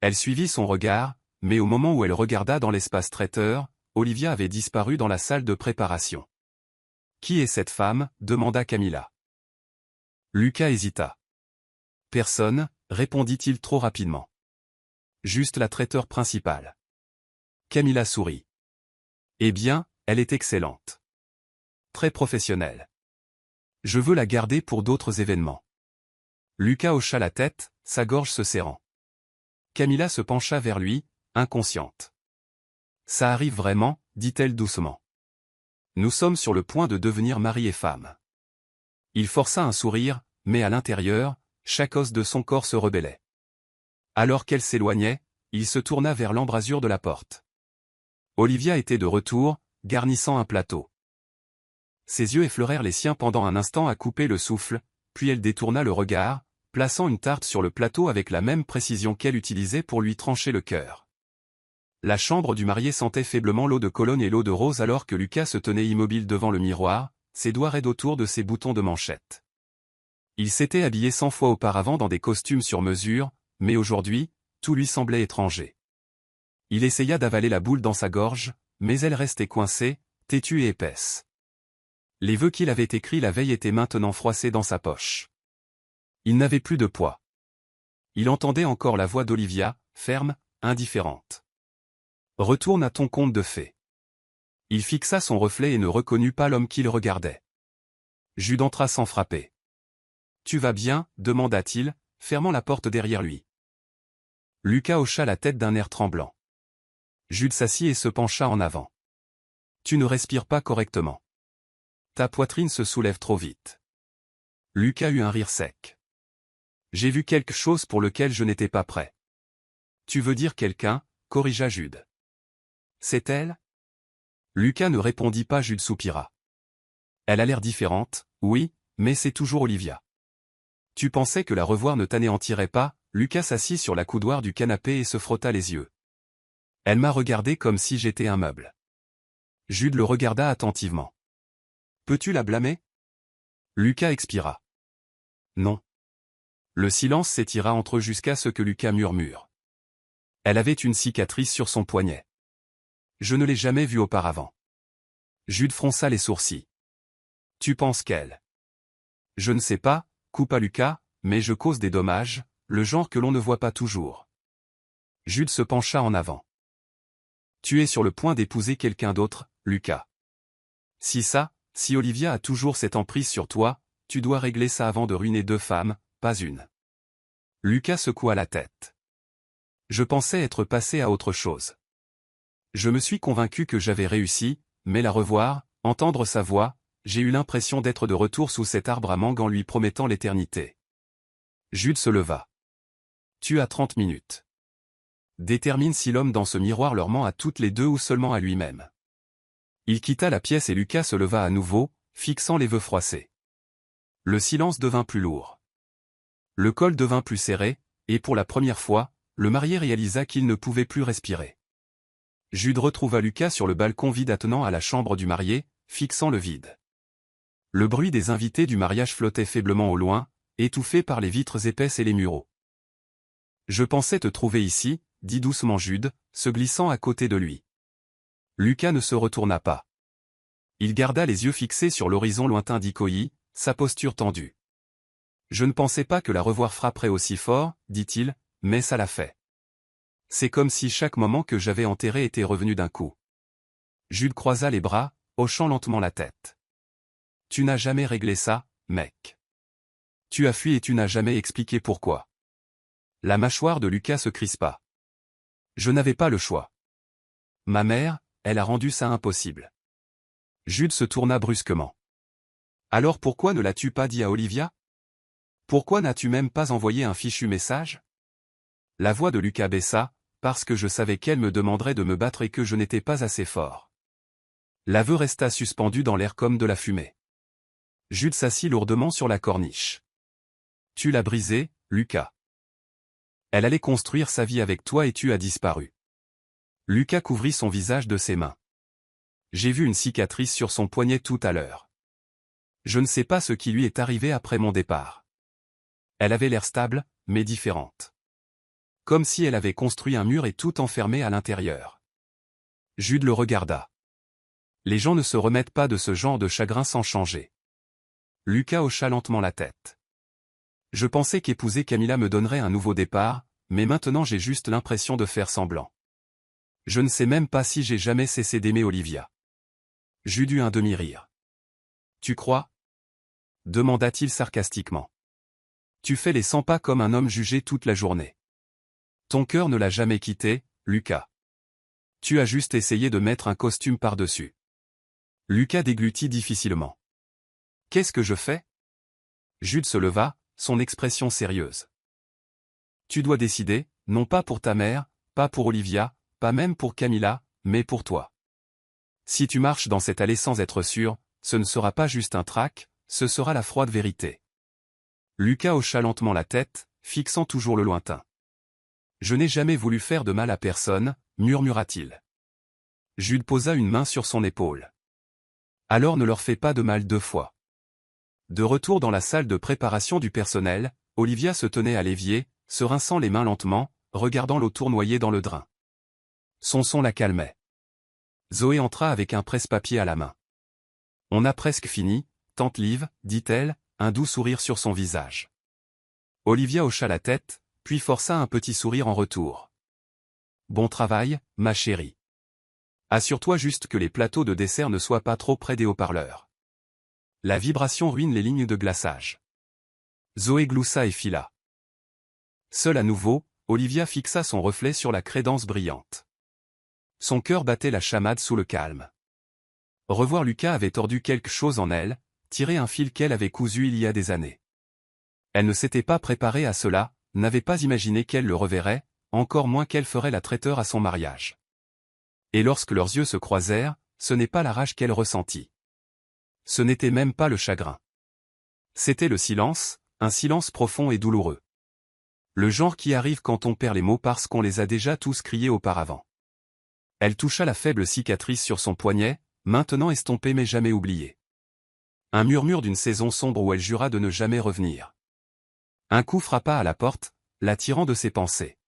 Elle suivit son regard, mais au moment où elle regarda dans l'espace traiteur, Olivia avait disparu dans la salle de préparation. « Qui est cette femme » demanda Camilla. Lucas hésita. « Personne » répondit-il trop rapidement. « Juste la traiteur principale. » Camilla sourit. « Eh bien, elle est excellente. Très professionnelle. Je veux la garder pour d'autres événements. » Lucas hocha la tête, sa gorge se serrant. Camilla se pencha vers lui, inconsciente. « Ça arrive vraiment » dit-elle doucement. « Nous sommes sur le point de devenir mari et femme. » Il força un sourire, mais à l'intérieur, chaque os de son corps se rebellait. Alors qu'elle s'éloignait, il se tourna vers l'embrasure de la porte. Olivia était de retour, garnissant un plateau. Ses yeux effleurèrent les siens pendant un instant à couper le souffle, puis elle détourna le regard, plaçant une tarte sur le plateau avec la même précision qu'elle utilisait pour lui trancher le cœur. La chambre du marié sentait faiblement l'eau de Cologne et l'eau de rose alors que Lucas se tenait immobile devant le miroir, ses doigts raides autour de ses boutons de manchette. Il s'était habillé 100 fois auparavant dans des costumes sur mesure, mais aujourd'hui, tout lui semblait étranger. Il essaya d'avaler la boule dans sa gorge, mais elle restait coincée, têtue et épaisse. Les vœux qu'il avait écrits la veille étaient maintenant froissés dans sa poche. Il n'avait plus de poids. Il entendait encore la voix d'Olivia, ferme, indifférente. « Retourne à ton conte de fées. » Il fixa son reflet et ne reconnut pas l'homme qu'il regardait. Jude entra sans frapper. « Tu vas bien » demanda-t-il, fermant la porte derrière lui. Lucas hocha la tête d'un air tremblant. Jude s'assit et se pencha en avant. « Tu ne respires pas correctement. Ta poitrine se soulève trop vite. » Lucas eut un rire sec. « J'ai vu quelque chose pour lequel je n'étais pas prêt. »« Tu veux dire quelqu'un » corrigea Jude. « C'est elle » Lucas ne répondit pas. Jude soupira. « Elle a l'air différente, oui, mais c'est toujours Olivia. »« Tu pensais que la revoir ne t'anéantirait pas » Lucas s'assit sur la coudoir du canapé et se frotta les yeux. « Elle m'a regardé comme si j'étais un meuble. » Jude le regarda attentivement. « Peux-tu la blâmer » Lucas expira. « Non. » Le silence s'étira entre eux jusqu'à ce que Lucas murmure. « Elle avait une cicatrice sur son poignet. Je ne l'ai jamais vue auparavant. » Jude fronça les sourcils. « Tu penses qu'elle » Je ne sais pas, coupa Lucas, mais je cause des dommages, le genre que l'on ne voit pas toujours. Jude se pencha en avant. « Tu es sur le point d'épouser quelqu'un d'autre, Lucas. Si Olivia a toujours cette emprise sur toi, tu dois régler ça avant de ruiner 2 femmes, pas une. » Lucas secoua la tête. « Je pensais être passé à autre chose. Je me suis convaincu que j'avais réussi, mais la revoir, entendre sa voix, j'ai eu l'impression d'être de retour sous cet arbre à mangue en lui promettant l'éternité. » Jude se leva. « Tu as 30 minutes. Détermine si l'homme dans ce miroir leur ment à toutes les deux ou seulement à lui-même. » Il quitta la pièce et Lucas se leva à nouveau, fixant les vœux froissés. Le silence devint plus lourd. Le col devint plus serré, et pour la première fois, le marié réalisa qu'il ne pouvait plus respirer. Jude retrouva Lucas sur le balcon vide attenant à la chambre du marié, fixant le vide. Le bruit des invités du mariage flottait faiblement au loin, étouffé par les vitres épaisses et les muraux. « Je pensais te trouver ici » dit doucement Jude, se glissant à côté de lui. Lucas ne se retourna pas. Il garda les yeux fixés sur l'horizon lointain d'Ikoyi, sa posture tendue. « Je ne pensais pas que la revoir frapperait aussi fort, dit-il, mais ça l'a fait. C'est comme si chaque moment que j'avais enterré était revenu d'un coup. » Jude croisa les bras, hochant lentement la tête. « Tu n'as jamais réglé ça, mec. Tu as fui et tu n'as jamais expliqué pourquoi. » La mâchoire de Lucas se crispa. « Je n'avais pas le choix. Ma mère, elle a rendu ça impossible. » Jude se tourna brusquement. « Alors pourquoi ne l'as-tu pas dit à Olivia ? Pourquoi n'as-tu même pas envoyé un fichu message ? La voix de Lucas baissa, parce que je savais qu'elle me demanderait de me battre et que je n'étais pas assez fort. L'aveu resta suspendu dans l'air comme de la fumée. Jude s'assit lourdement sur la corniche. Tu l'as brisée, Lucas. Elle allait construire sa vie avec toi et tu as disparu. Lucas couvrit son visage de ses mains. J'ai vu une cicatrice sur son poignet tout à l'heure. Je ne sais pas ce qui lui est arrivé après mon départ. Elle avait l'air stable, mais différente. Comme si elle avait construit un mur et tout enfermé à l'intérieur. Jude le regarda. Les gens ne se remettent pas de ce genre de chagrin sans changer. Lucas hocha lentement la tête. Je pensais qu'épouser Camilla me donnerait un nouveau départ, mais maintenant j'ai juste l'impression de faire semblant. Je ne sais même pas si j'ai jamais cessé d'aimer Olivia. Jude eut un demi-rire. Tu crois? Demanda-t-il sarcastiquement. Tu fais les 100 pas comme un homme jugé toute la journée. Ton cœur ne l'a jamais quitté, Lucas. Tu as juste essayé de mettre un costume par-dessus. Lucas déglutit difficilement. Qu'est-ce que je fais? Jude se leva, son expression sérieuse. Tu dois décider, non pas pour ta mère, pas pour Olivia, pas même pour Camilla, mais pour toi. Si tu marches dans cette allée sans être sûr, ce ne sera pas juste un trac, ce sera la froide vérité. Lucas hocha lentement la tête, fixant toujours le lointain. Je n'ai jamais voulu faire de mal à personne, murmura-t-il. Jude posa une main sur son épaule. Alors ne leur fais pas de mal 2 fois. De retour dans la salle de préparation du personnel, Olivia se tenait à l'évier, se rinçant les mains lentement, regardant l'eau tournoyer dans le drain. Son son la calmait. Zoé entra avec un presse-papier à la main. On a presque fini, tante Liv, dit-elle, un doux sourire sur son visage. Olivia hocha la tête, puis força un petit sourire en retour. Bon travail, ma chérie. Assure-toi juste que les plateaux de dessert ne soient pas trop près des haut-parleurs. La vibration ruine les lignes de glaçage. Zoé gloussa et fila. Seule à nouveau, Olivia fixa son reflet sur la crédence brillante. Son cœur battait la chamade sous le calme. Revoir Lucas avait tordu quelque chose en elle, tiré un fil qu'elle avait cousu il y a des années. Elle ne s'était pas préparée à cela, n'avait pas imaginé qu'elle le reverrait, encore moins qu'elle ferait la traiteur à son mariage. Et lorsque leurs yeux se croisèrent, ce n'est pas la rage qu'elle ressentit. Ce n'était même pas le chagrin. C'était le silence, un silence profond et douloureux. Le genre qui arrive quand on perd les mots parce qu'on les a déjà tous criés auparavant. Elle toucha la faible cicatrice sur son poignet, maintenant estompée mais jamais oubliée. Un murmure d'une saison sombre où elle jura de ne jamais revenir. Un coup frappa à la porte, l'attirant de ses pensées.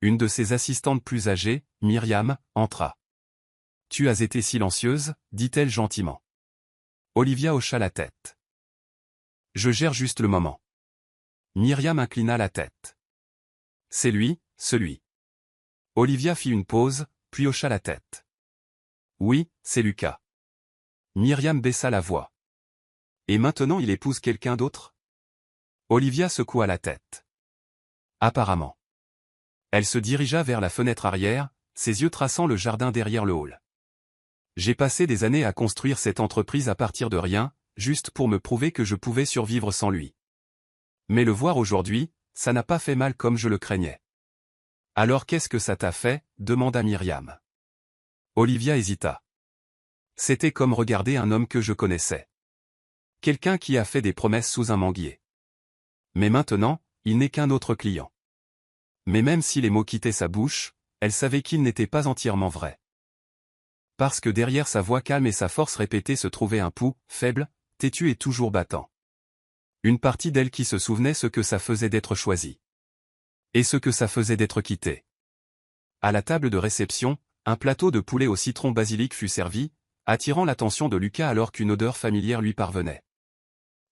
Une de ses assistantes plus âgées, Myriam, entra. « Tu as été silencieuse, dit-elle gentiment. Olivia hocha la tête. « Je gère juste le moment. » Myriam inclina la tête. « C'est lui, celui. » Olivia fit une pause, puis hocha la tête. « Oui, c'est Lucas. » Myriam baissa la voix. « Et maintenant il épouse quelqu'un d'autre ?» Olivia secoua la tête. « Apparemment. » Elle se dirigea vers la fenêtre arrière, ses yeux traçant le jardin derrière le hall. « J'ai passé des années à construire cette entreprise à partir de rien, juste pour me prouver que je pouvais survivre sans lui. Mais le voir aujourd'hui, ça n'a pas fait mal comme je le craignais. »« Alors qu'est-ce que ça t'a fait ?» demanda Myriam. Olivia hésita. C'était comme regarder un homme que je connaissais. Quelqu'un qui a fait des promesses sous un manguier. Mais maintenant, il n'est qu'un autre client. Mais même si les mots quittaient sa bouche, elle savait qu'ils n'étaient pas entièrement vrais. Parce que derrière sa voix calme et sa force répétée se trouvait un pouls, faible, têtu et toujours battant. Une partie d'elle qui se souvenait ce que ça faisait d'être choisie. Et ce que ça faisait d'être quitté. À la table de réception, un plateau de poulet au citron basilic fut servi, attirant l'attention de Lucas alors qu'une odeur familière lui parvenait.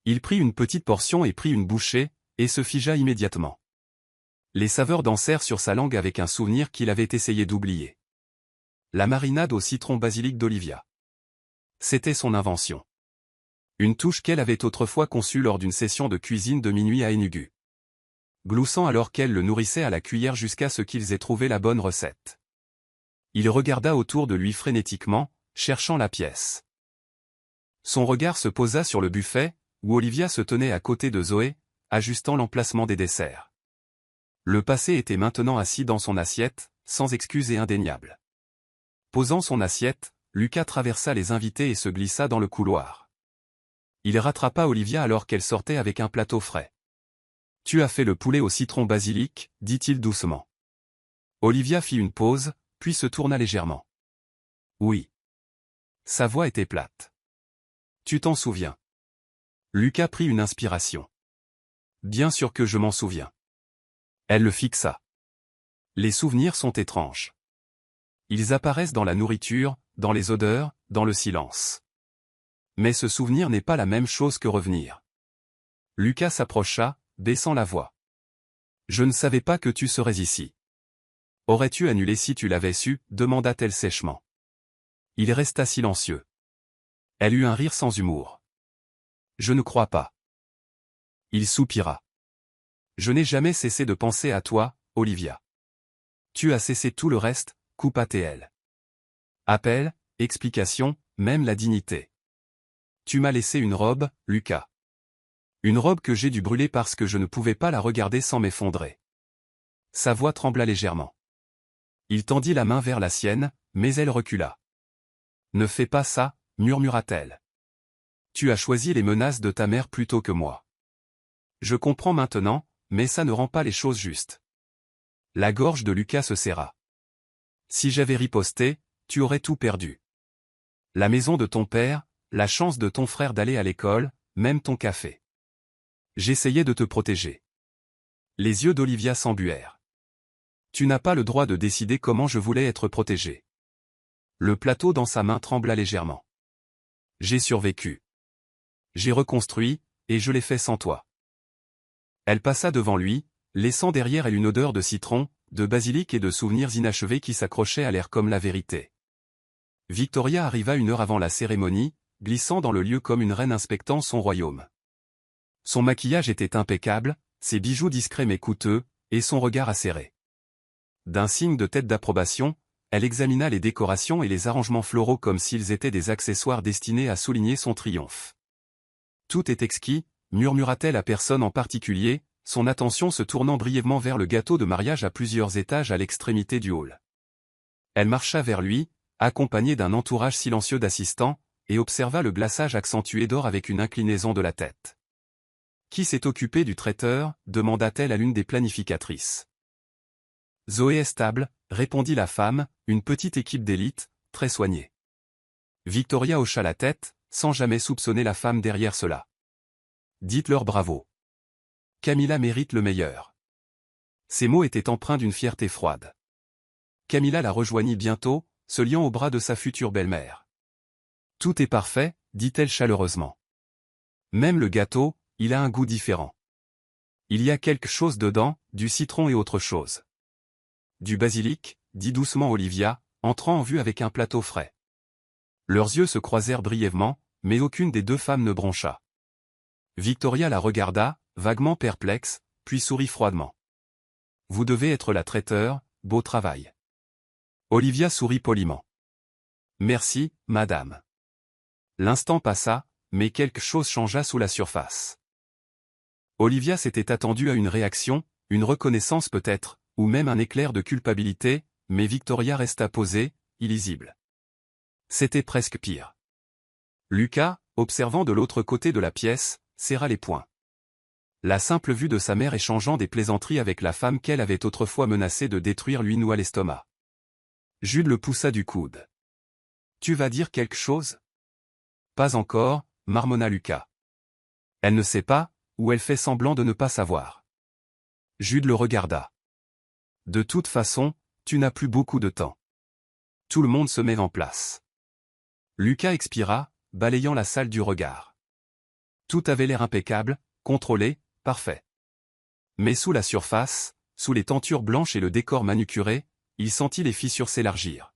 Il prit une petite portion et prit une bouchée, et se figea immédiatement. Les saveurs dansèrent sur sa langue avec un souvenir qu'il avait essayé d'oublier. La marinade au citron basilic d'Olivia. C'était son invention. Une touche qu'elle avait autrefois conçue lors d'une session de cuisine de minuit à Enugu. Gloussant alors qu'elle le nourrissait à la cuillère jusqu'à ce qu'ils aient trouvé la bonne recette. Il regarda autour de lui frénétiquement, cherchant la pièce. Son regard se posa sur le buffet, où Olivia se tenait à côté de Zoé, ajustant l'emplacement des desserts. Le passé était maintenant assis dans son assiette, sans excuse et indéniable. Posant son assiette, Lucas traversa les invités et se glissa dans le couloir. Il rattrapa Olivia alors qu'elle sortait avec un plateau frais. « Tu as fait le poulet au citron basilic » dit-il doucement. Olivia fit une pause, puis se tourna légèrement. « Oui. » Sa voix était plate. « Tu t'en souviens ?» Lucas prit une inspiration. « Bien sûr que je m'en souviens. » Elle le fixa. Les souvenirs sont étranges. Ils apparaissent dans la nourriture, dans les odeurs, dans le silence. Mais ce souvenir n'est pas la même chose que revenir. Lucas s'approcha, baissant la voix. « Je ne savais pas que tu serais ici. » « Aurais-tu annulé si tu l'avais su ?» demanda-t-elle sèchement. Il resta silencieux. Elle eut un rire sans humour. « Je ne crois pas. » Il soupira. « Je n'ai jamais cessé de penser à toi, Olivia. » « Tu as cessé tout le reste » coupa-t-elle. « Appel, explication, même la dignité. »« Tu m'as laissé une robe, Lucas. Une robe que j'ai dû brûler parce que je ne pouvais pas la regarder sans m'effondrer. » Sa voix trembla légèrement. Il tendit la main vers la sienne, mais elle recula. « Ne fais pas ça, murmura-t-elle. Tu as choisi les menaces de ta mère plutôt que moi. Je comprends maintenant, mais ça ne rend pas les choses justes. » La gorge de Lucas se serra. « Si j'avais riposté, tu aurais tout perdu. La maison de ton père, la chance de ton frère d'aller à l'école, même ton café. J'essayais de te protéger. » Les yeux d'Olivia s'embuèrent. « Tu n'as pas le droit de décider comment je voulais être protégé. » Le plateau dans sa main trembla légèrement. « J'ai survécu. J'ai reconstruit, et je l'ai fait sans toi. » Elle passa devant lui, laissant derrière elle une odeur de citron, de basilic et de souvenirs inachevés qui s'accrochaient à l'air comme la vérité. Victoria arriva une heure avant la cérémonie, glissant dans le lieu comme une reine inspectant son royaume. Son maquillage était impeccable, ses bijoux discrets mais coûteux, et son regard acéré. D'un signe de tête d'approbation, elle examina les décorations et les arrangements floraux comme s'ils étaient des accessoires destinés à souligner son triomphe. « Tout est exquis » murmura-t-elle à personne en particulier, son attention se tournant brièvement vers le gâteau de mariage à plusieurs étages à l'extrémité du hall. Elle marcha vers lui, accompagnée d'un entourage silencieux d'assistants, et observa le glaçage accentué d'or avec une inclinaison de la tête. « Qui s'est occupé du traiteur » demanda-t-elle à l'une des planificatrices. « Zoé Estable » répondit la femme, une petite équipe d'élite, très soignée. Victoria hocha la tête, sans jamais soupçonner la femme derrière cela. « Dites-leur bravo. Camilla mérite le meilleur. » Ces mots étaient empreints d'une fierté froide. Camilla la rejoignit bientôt, se liant au bras de sa future belle-mère. « Tout est parfait » dit-elle chaleureusement. « Même le gâteau, il a un goût différent. Il y a quelque chose dedans, du citron et autre chose. »« Du basilic » dit doucement Olivia, entrant en vue avec un plateau frais. Leurs yeux se croisèrent brièvement, mais aucune des deux femmes ne broncha. Victoria la regarda, vaguement perplexe, puis sourit froidement. « Vous devez être la traiteur, beau travail. » Olivia sourit poliment. « Merci, madame. » L'instant passa, mais quelque chose changea sous la surface. Olivia s'était attendue à une réaction, une reconnaissance peut-être, ou même un éclair de culpabilité, mais Victoria resta posée, illisible. C'était presque pire. Lucas, observant de l'autre côté de la pièce, serra les poings. La simple vue de sa mère échangeant des plaisanteries avec la femme qu'elle avait autrefois menacée de détruire lui noua l'estomac. Jude le poussa du coude. « Tu vas dire quelque chose ?»« Pas encore, » marmonna Lucas. « Elle ne sait pas, ou elle fait semblant de ne pas savoir. » Jude le regarda. « De toute façon, tu n'as plus beaucoup de temps. Tout le monde se met en place. » Lucas expira, balayant la salle du regard. Tout avait l'air impeccable, contrôlé, parfait. Mais sous la surface, sous les tentures blanches et le décor manucuré, il sentit les fissures s'élargir.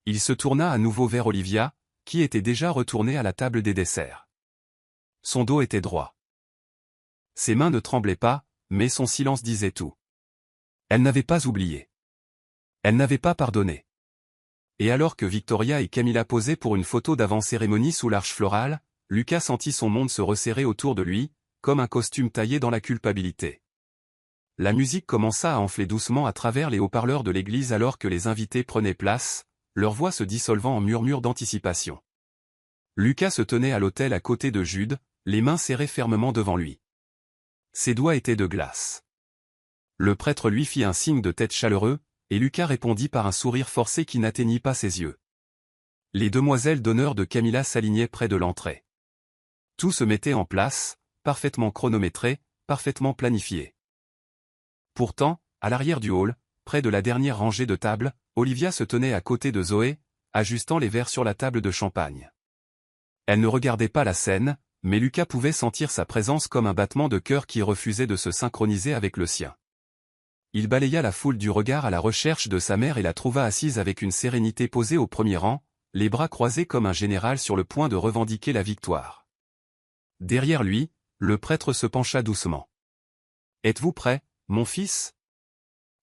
Il se tourna à nouveau vers Olivia, qui était déjà retournée à la table des desserts. Son dos était droit. Ses mains ne tremblaient pas, mais son silence disait tout. Elle n'avait pas oublié. Elle n'avait pas pardonné. Et alors que Victoria et Camilla posaient pour une photo d'avant-cérémonie sous l'arche florale, Lucas sentit son monde se resserrer autour de lui, comme un costume taillé dans la culpabilité. La musique commença à enfler doucement à travers les haut-parleurs de l'église alors que les invités prenaient place, leur voix se dissolvant en murmures d'anticipation. Lucas se tenait à l'autel à côté de Jude, les mains serrées fermement devant lui. Ses doigts étaient de glace. Le prêtre lui fit un signe de tête chaleureux, et Lucas répondit par un sourire forcé qui n'atteignit pas ses yeux. Les demoiselles d'honneur de Camilla s'alignaient près de l'entrée. Tout se mettait en place, parfaitement chronométré, parfaitement planifié. Pourtant, à l'arrière du hall, près de la dernière rangée de tables, Olivia se tenait à côté de Zoé, ajustant les verres sur la table de champagne. Elle ne regardait pas la scène, mais Lucas pouvait sentir sa présence comme un battement de cœur qui refusait de se synchroniser avec le sien. Il balaya la foule du regard à la recherche de sa mère et la trouva assise avec une sérénité posée au premier rang, les bras croisés comme un général sur le point de revendiquer la victoire. Derrière lui, le prêtre se pencha doucement. « Êtes-vous prêt, mon fils ?»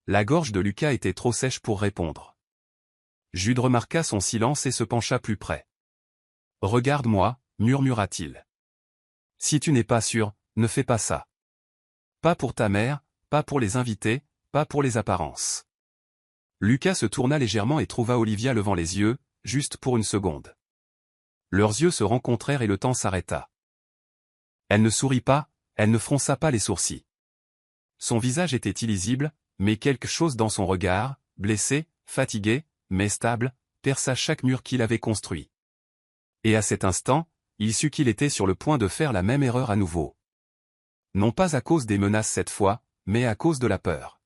La gorge de Lucas était trop sèche pour répondre. Jude remarqua son silence et se pencha plus près. « Regarde-moi, murmura-t-il. Si tu n'es pas sûr, ne fais pas ça. Pas pour ta mère, pas pour les invités, pas pour les apparences. » Lucas se tourna légèrement et trouva Olivia levant les yeux, juste pour une seconde. Leurs yeux se rencontrèrent et le temps s'arrêta. Elle ne sourit pas, elle ne fronça pas les sourcils. Son visage était illisible, mais quelque chose dans son regard, blessé, fatigué, mais stable, perça chaque mur qu'il avait construit. Et à cet instant, il sut qu'il était sur le point de faire la même erreur à nouveau. Non pas à cause des menaces cette fois, mais à cause de la peur.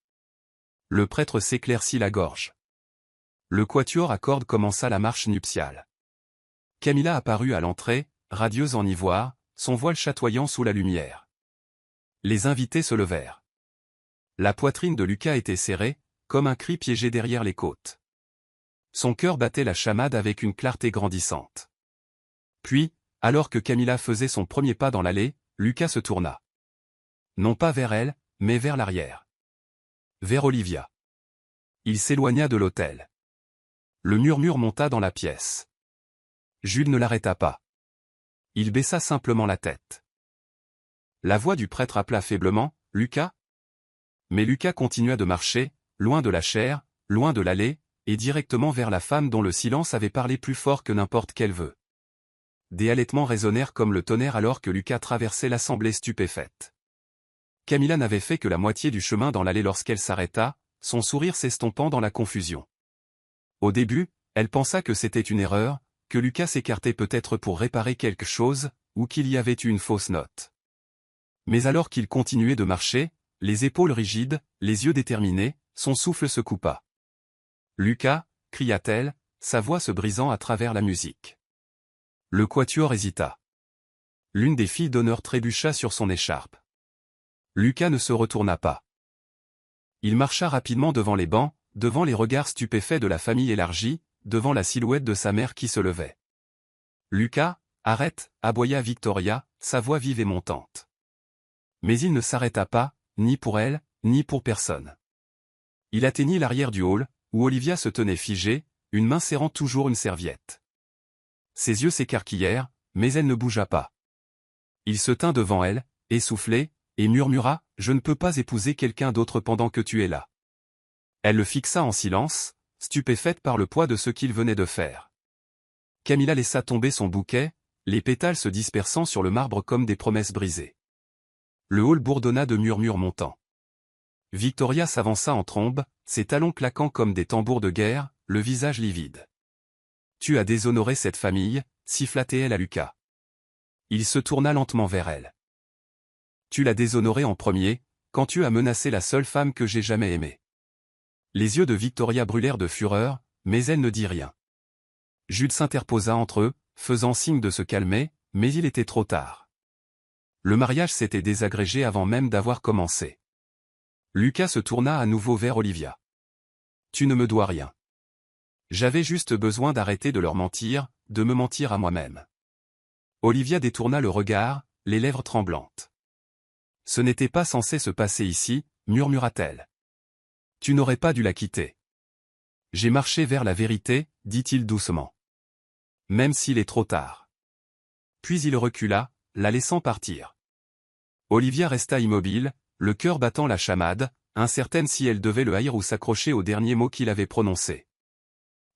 Le prêtre s'éclaircit la gorge. Le quatuor à cordes commença la marche nuptiale. Camilla apparut à l'entrée, radieuse en ivoire, son voile chatoyant sous la lumière. Les invités se levèrent. La poitrine de Lucas était serrée, comme un cri piégé derrière les côtes. Son cœur battait la chamade avec une clarté grandissante. Puis, alors que Camilla faisait son premier pas dans l'allée, Lucas se tourna. Non pas vers elle, mais vers l'arrière. Vers Olivia. Il s'éloigna de l'autel. Le murmure monta dans la pièce. Jude ne l'arrêta pas. Il baissa simplement la tête. La voix du prêtre appela faiblement, « Lucas ?» Mais Lucas continua de marcher, loin de la chaire, loin de l'allée, et directement vers la femme dont le silence avait parlé plus fort que n'importe quel vœu. Des halètements résonnèrent comme le tonnerre alors que Lucas traversait l'assemblée stupéfaite. Camilla n'avait fait que la moitié du chemin dans l'allée lorsqu'elle s'arrêta, son sourire s'estompant dans la confusion. Au début, elle pensa que c'était une erreur, que Lucas s'écartait peut-être pour réparer quelque chose, ou qu'il y avait eu une fausse note. Mais alors qu'il continuait de marcher, les épaules rigides, les yeux déterminés, son souffle se coupa. « Lucas » cria-t-elle, sa voix se brisant à travers la musique. Le quatuor hésita. L'une des filles d'honneur trébucha sur son écharpe. Lucas ne se retourna pas. Il marcha rapidement devant les bancs, devant les regards stupéfaits de la famille élargie, devant la silhouette de sa mère qui se levait. « Lucas, arrête » aboya Victoria, sa voix vive et montante. Mais il ne s'arrêta pas, ni pour elle, ni pour personne. Il atteignit l'arrière du hall, où Olivia se tenait figée, une main serrant toujours une serviette. Ses yeux s'écarquillèrent, mais elle ne bougea pas. Il se tint devant elle, essoufflé, et murmura « Je ne peux pas épouser quelqu'un d'autre pendant que tu es là. » Elle le fixa en silence, stupéfaite par le poids de ce qu'il venait de faire. Camilla laissa tomber son bouquet, les pétales se dispersant sur le marbre comme des promesses brisées. Le hall bourdonna de murmures montants. Victoria s'avança en trombe, ses talons claquant comme des tambours de guerre, le visage livide. « Tu as déshonoré cette famille » siffla-t-elle à Lucas. Il se tourna lentement vers elle. « Tu l'as déshonoré en premier, quand tu as menacé la seule femme que j'ai jamais aimée. » Les yeux de Victoria brûlèrent de fureur, mais elle ne dit rien. Jude s'interposa entre eux, faisant signe de se calmer, mais il était trop tard. Le mariage s'était désagrégé avant même d'avoir commencé. Lucas se tourna à nouveau vers Olivia. « Tu ne me dois rien. J'avais juste besoin d'arrêter de leur mentir, de me mentir à moi-même. » Olivia détourna le regard, les lèvres tremblantes. « Ce n'était pas censé se passer ici, » murmura-t-elle. « Tu n'aurais pas dû la quitter. » « J'ai marché vers la vérité, » dit-il doucement. « Même s'il est trop tard. » Puis il recula, la laissant partir. Olivia resta immobile, le cœur battant la chamade, incertaine si elle devait le haïr ou s'accrocher au dernier mot qu'il avait prononcé.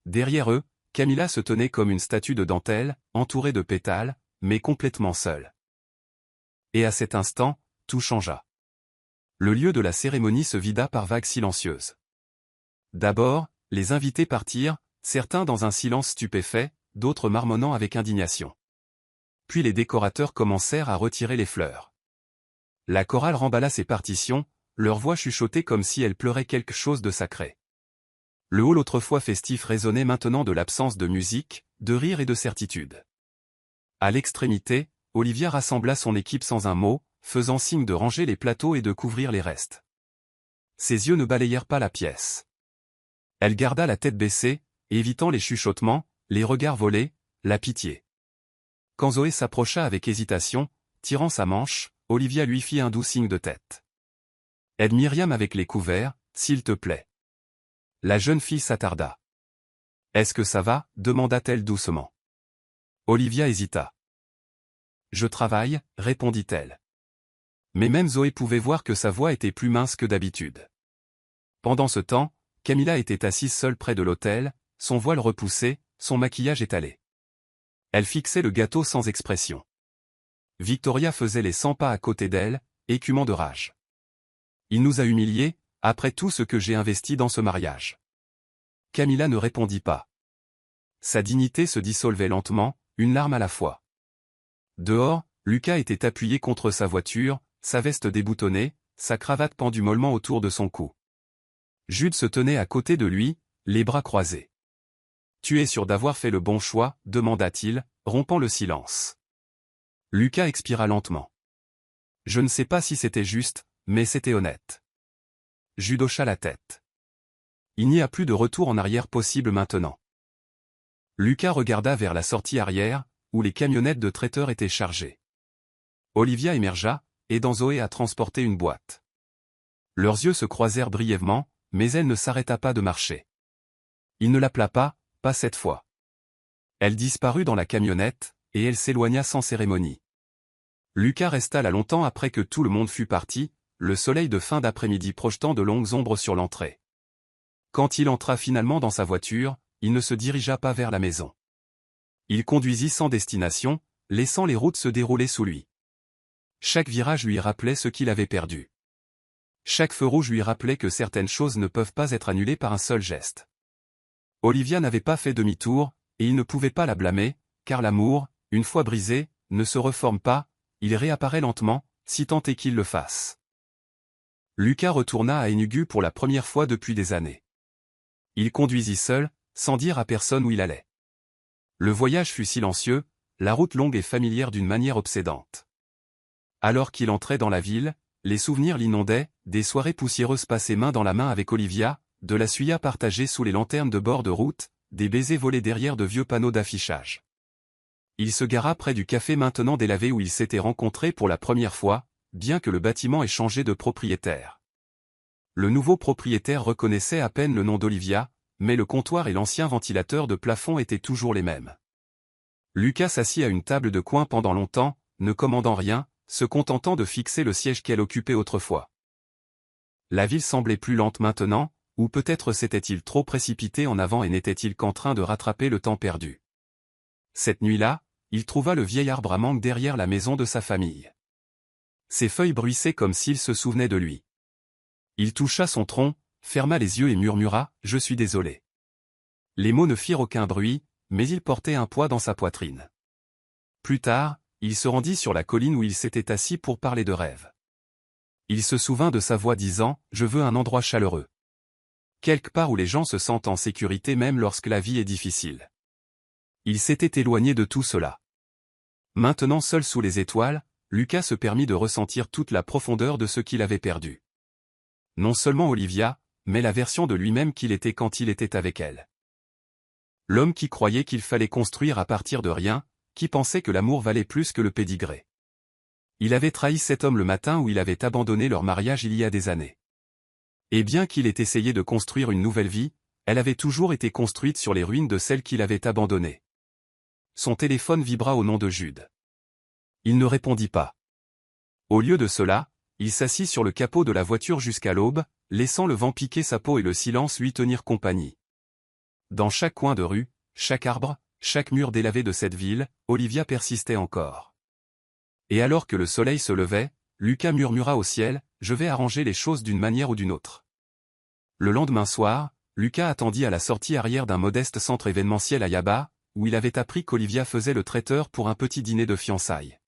Derrière eux, Camilla se tenait comme une statue de dentelle, entourée de pétales, mais complètement seule. Et à cet instant, tout changea. Le lieu de la cérémonie se vida par vagues silencieuses. D'abord, les invités partirent, certains dans un silence stupéfait, d'autres marmonnant avec indignation. Puis les décorateurs commencèrent à retirer les fleurs. La chorale remballa ses partitions, leur voix chuchotait comme si elle pleurait quelque chose de sacré. Le hall autrefois festif résonnait maintenant de l'absence de musique, de rire et de certitude. À l'extrémité, Olivia rassembla son équipe sans un mot, faisant signe de ranger les plateaux et de couvrir les restes. Ses yeux ne balayèrent pas la pièce. Elle garda la tête baissée, évitant les chuchotements, les regards volés, la pitié. Quand Zoé s'approcha avec hésitation, tirant sa manche, Olivia lui fit un doux signe de tête. « Aide Myriam avec les couverts, s'il te plaît. » La jeune fille s'attarda. « Est-ce que ça va ?» demanda-t-elle doucement. Olivia hésita. « Je travaille » répondit-elle. Mais même Zoé pouvait voir que sa voix était plus mince que d'habitude. Pendant ce temps, Camilla était assise seule près de l'autel, son voile repoussé, son maquillage étalé. Elle fixait le gâteau sans expression. Victoria faisait les 100 pas à côté d'elle, écumant de rage. « Il nous a humiliés, après tout ce que j'ai investi dans ce mariage. » Camilla ne répondit pas. Sa dignité se dissolvait lentement, une larme à la fois. Dehors, Lucas était appuyé contre sa voiture, sa veste déboutonnée, sa cravate pendue mollement autour de son cou. Jude se tenait à côté de lui, les bras croisés. « Tu es sûr d'avoir fait le bon choix ?» demanda-t-il, rompant le silence. Lucas expira lentement. « Je ne sais pas si c'était juste, mais c'était honnête. » Jude hocha la tête. « Il n'y a plus de retour en arrière possible maintenant. » Lucas regarda vers la sortie arrière, où les camionnettes de traiteurs étaient chargées. Olivia émergea, aidant Zoé à transporter une boîte. Leurs yeux se croisèrent brièvement, mais elle ne s'arrêta pas de marcher. Il ne l'appela pas cette fois. Elle disparut dans la camionnette, et elle s'éloigna sans cérémonie. Lucas resta là longtemps après que tout le monde fut parti, le soleil de fin d'après-midi projetant de longues ombres sur l'entrée. Quand il entra finalement dans sa voiture, il ne se dirigea pas vers la maison. Il conduisit sans destination, laissant les routes se dérouler sous lui. Chaque virage lui rappelait ce qu'il avait perdu. Chaque feu rouge lui rappelait que certaines choses ne peuvent pas être annulées par un seul geste. Olivia n'avait pas fait demi-tour, et il ne pouvait pas la blâmer, car l'amour, une fois brisé, ne se reforme pas, il réapparaît lentement, si tant est qu'il le fasse. Lucas retourna à Enugu pour la première fois depuis des années. Il conduisit seul, sans dire à personne où il allait. Le voyage fut silencieux, la route longue et familière d'une manière obsédante. Alors qu'il entrait dans la ville, les souvenirs l'inondaient, des soirées poussiéreuses passées main dans la main avec Olivia, de la suya partagée sous les lanternes de bord de route, des baisers volés derrière de vieux panneaux d'affichage. Il se gara près du café maintenant délavé où ils s'étaient rencontrés pour la première fois, bien que le bâtiment ait changé de propriétaire. Le nouveau propriétaire reconnaissait à peine le nom d'Olivia, mais le comptoir et l'ancien ventilateur de plafond étaient toujours les mêmes. Lucas s'assit à une table de coin pendant longtemps, ne commandant rien, se contentant de fixer le siège qu'elle occupait autrefois. La ville semblait plus lente maintenant, ou peut-être s'était-il trop précipité en avant et n'était-il qu'en train de rattraper le temps perdu. Cette nuit-là, il trouva le vieil arbre à mangue derrière la maison de sa famille. Ses feuilles bruissaient comme s'il se souvenait de lui. Il toucha son tronc, ferma les yeux et murmura « Je suis désolé ». Les mots ne firent aucun bruit, mais ils portaient un poids dans sa poitrine. Plus tard, il se rendit sur la colline où il s'était assis pour parler de rêve. Il se souvint de sa voix disant « Je veux un endroit chaleureux. Quelque part où les gens se sentent en sécurité même lorsque la vie est difficile. » Il s'était éloigné de tout cela. Maintenant seul sous les étoiles, Lucas se permit de ressentir toute la profondeur de ce qu'il avait perdu. Non seulement Olivia, mais la version de lui-même qu'il était quand il était avec elle. L'homme qui croyait qu'il fallait construire à partir de rien, qui pensait que l'amour valait plus que le pédigré. Il avait trahi cet homme le matin où il avait abandonné leur mariage il y a des années. Et bien qu'il ait essayé de construire une nouvelle vie, elle avait toujours été construite sur les ruines de celle qu'il avait abandonnée. Son téléphone vibra au nom de Jude. Il ne répondit pas. Au lieu de cela, Il s'assit sur le capot de la voiture jusqu'à l'aube, laissant le vent piquer sa peau et le silence lui tenir compagnie. Dans chaque coin de rue, chaque arbre, chaque mur délavé de cette ville, Olivia persistait encore. Et alors que le soleil se levait, Lucas murmura au ciel, « Je vais arranger les choses d'une manière ou d'une autre. » Le lendemain soir, Lucas attendit à la sortie arrière d'un modeste centre événementiel à Yaba, où il avait appris qu'Olivia faisait le traiteur pour un petit dîner de fiançailles.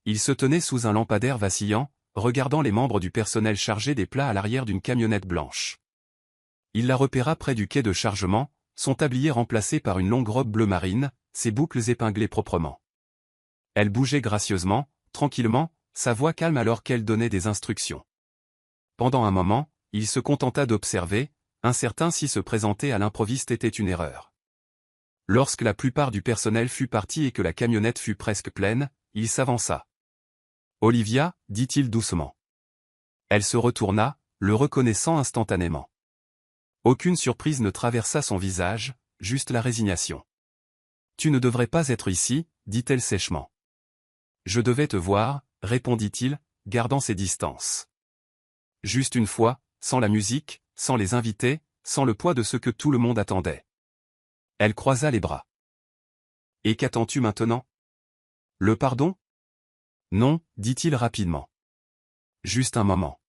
Il se tenait sous un lampadaire vacillant, regardant les membres du personnel charger des plats à l'arrière d'une camionnette blanche. Il la repéra près du quai de chargement, son tablier remplacé par une longue robe bleu marine, ses boucles épinglées proprement. Elle bougeait gracieusement, tranquillement, sa voix calme alors qu'elle donnait des instructions. Pendant un moment, il se contenta d'observer, incertain si se présenter à l'improviste était une erreur. Lorsque la plupart du personnel fut parti et que la camionnette fut presque pleine, il s'avança. « Olivia » dit-il doucement. Elle se retourna, le reconnaissant instantanément. Aucune surprise ne traversa son visage, juste la résignation. « Tu ne devrais pas être ici » dit-elle sèchement. « Je devais te voir » répondit-il, gardant ses distances. Juste une fois, sans la musique, sans les invités, sans le poids de ce que tout le monde attendait. Elle croisa les bras. « Et qu'attends-tu maintenant ? Le pardon ? » « Non, dit-il rapidement. Juste un moment.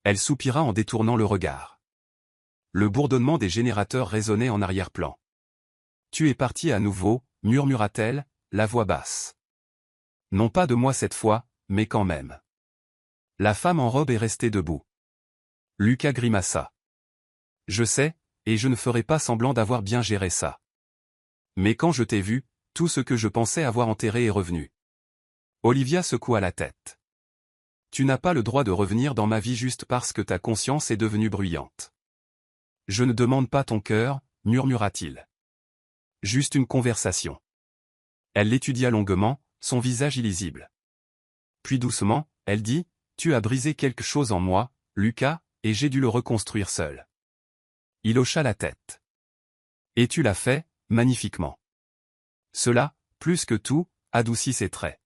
Elle soupira en détournant le regard. Le bourdonnement des générateurs résonnait en arrière-plan. « Tu es parti à nouveau, murmura-t-elle, la voix basse. Non pas de moi cette fois, mais quand même. La femme en robe est restée debout. Lucas grimaça. Je sais, et je ne ferai pas semblant d'avoir bien géré ça. Mais quand je t'ai vu, tout ce que je pensais avoir enterré est revenu. Olivia secoua la tête. Tu n'as pas le droit de revenir dans ma vie juste parce que ta conscience est devenue bruyante. Je ne demande pas ton cœur, murmura-t-il. Juste une conversation. Elle l'étudia longuement, son visage illisible. Puis doucement, elle dit, tu as brisé quelque chose en moi, Lucas, et j'ai dû le reconstruire seul. Il hocha la tête. Et tu l'as fait, magnifiquement. Cela, plus que tout, adoucit ses traits.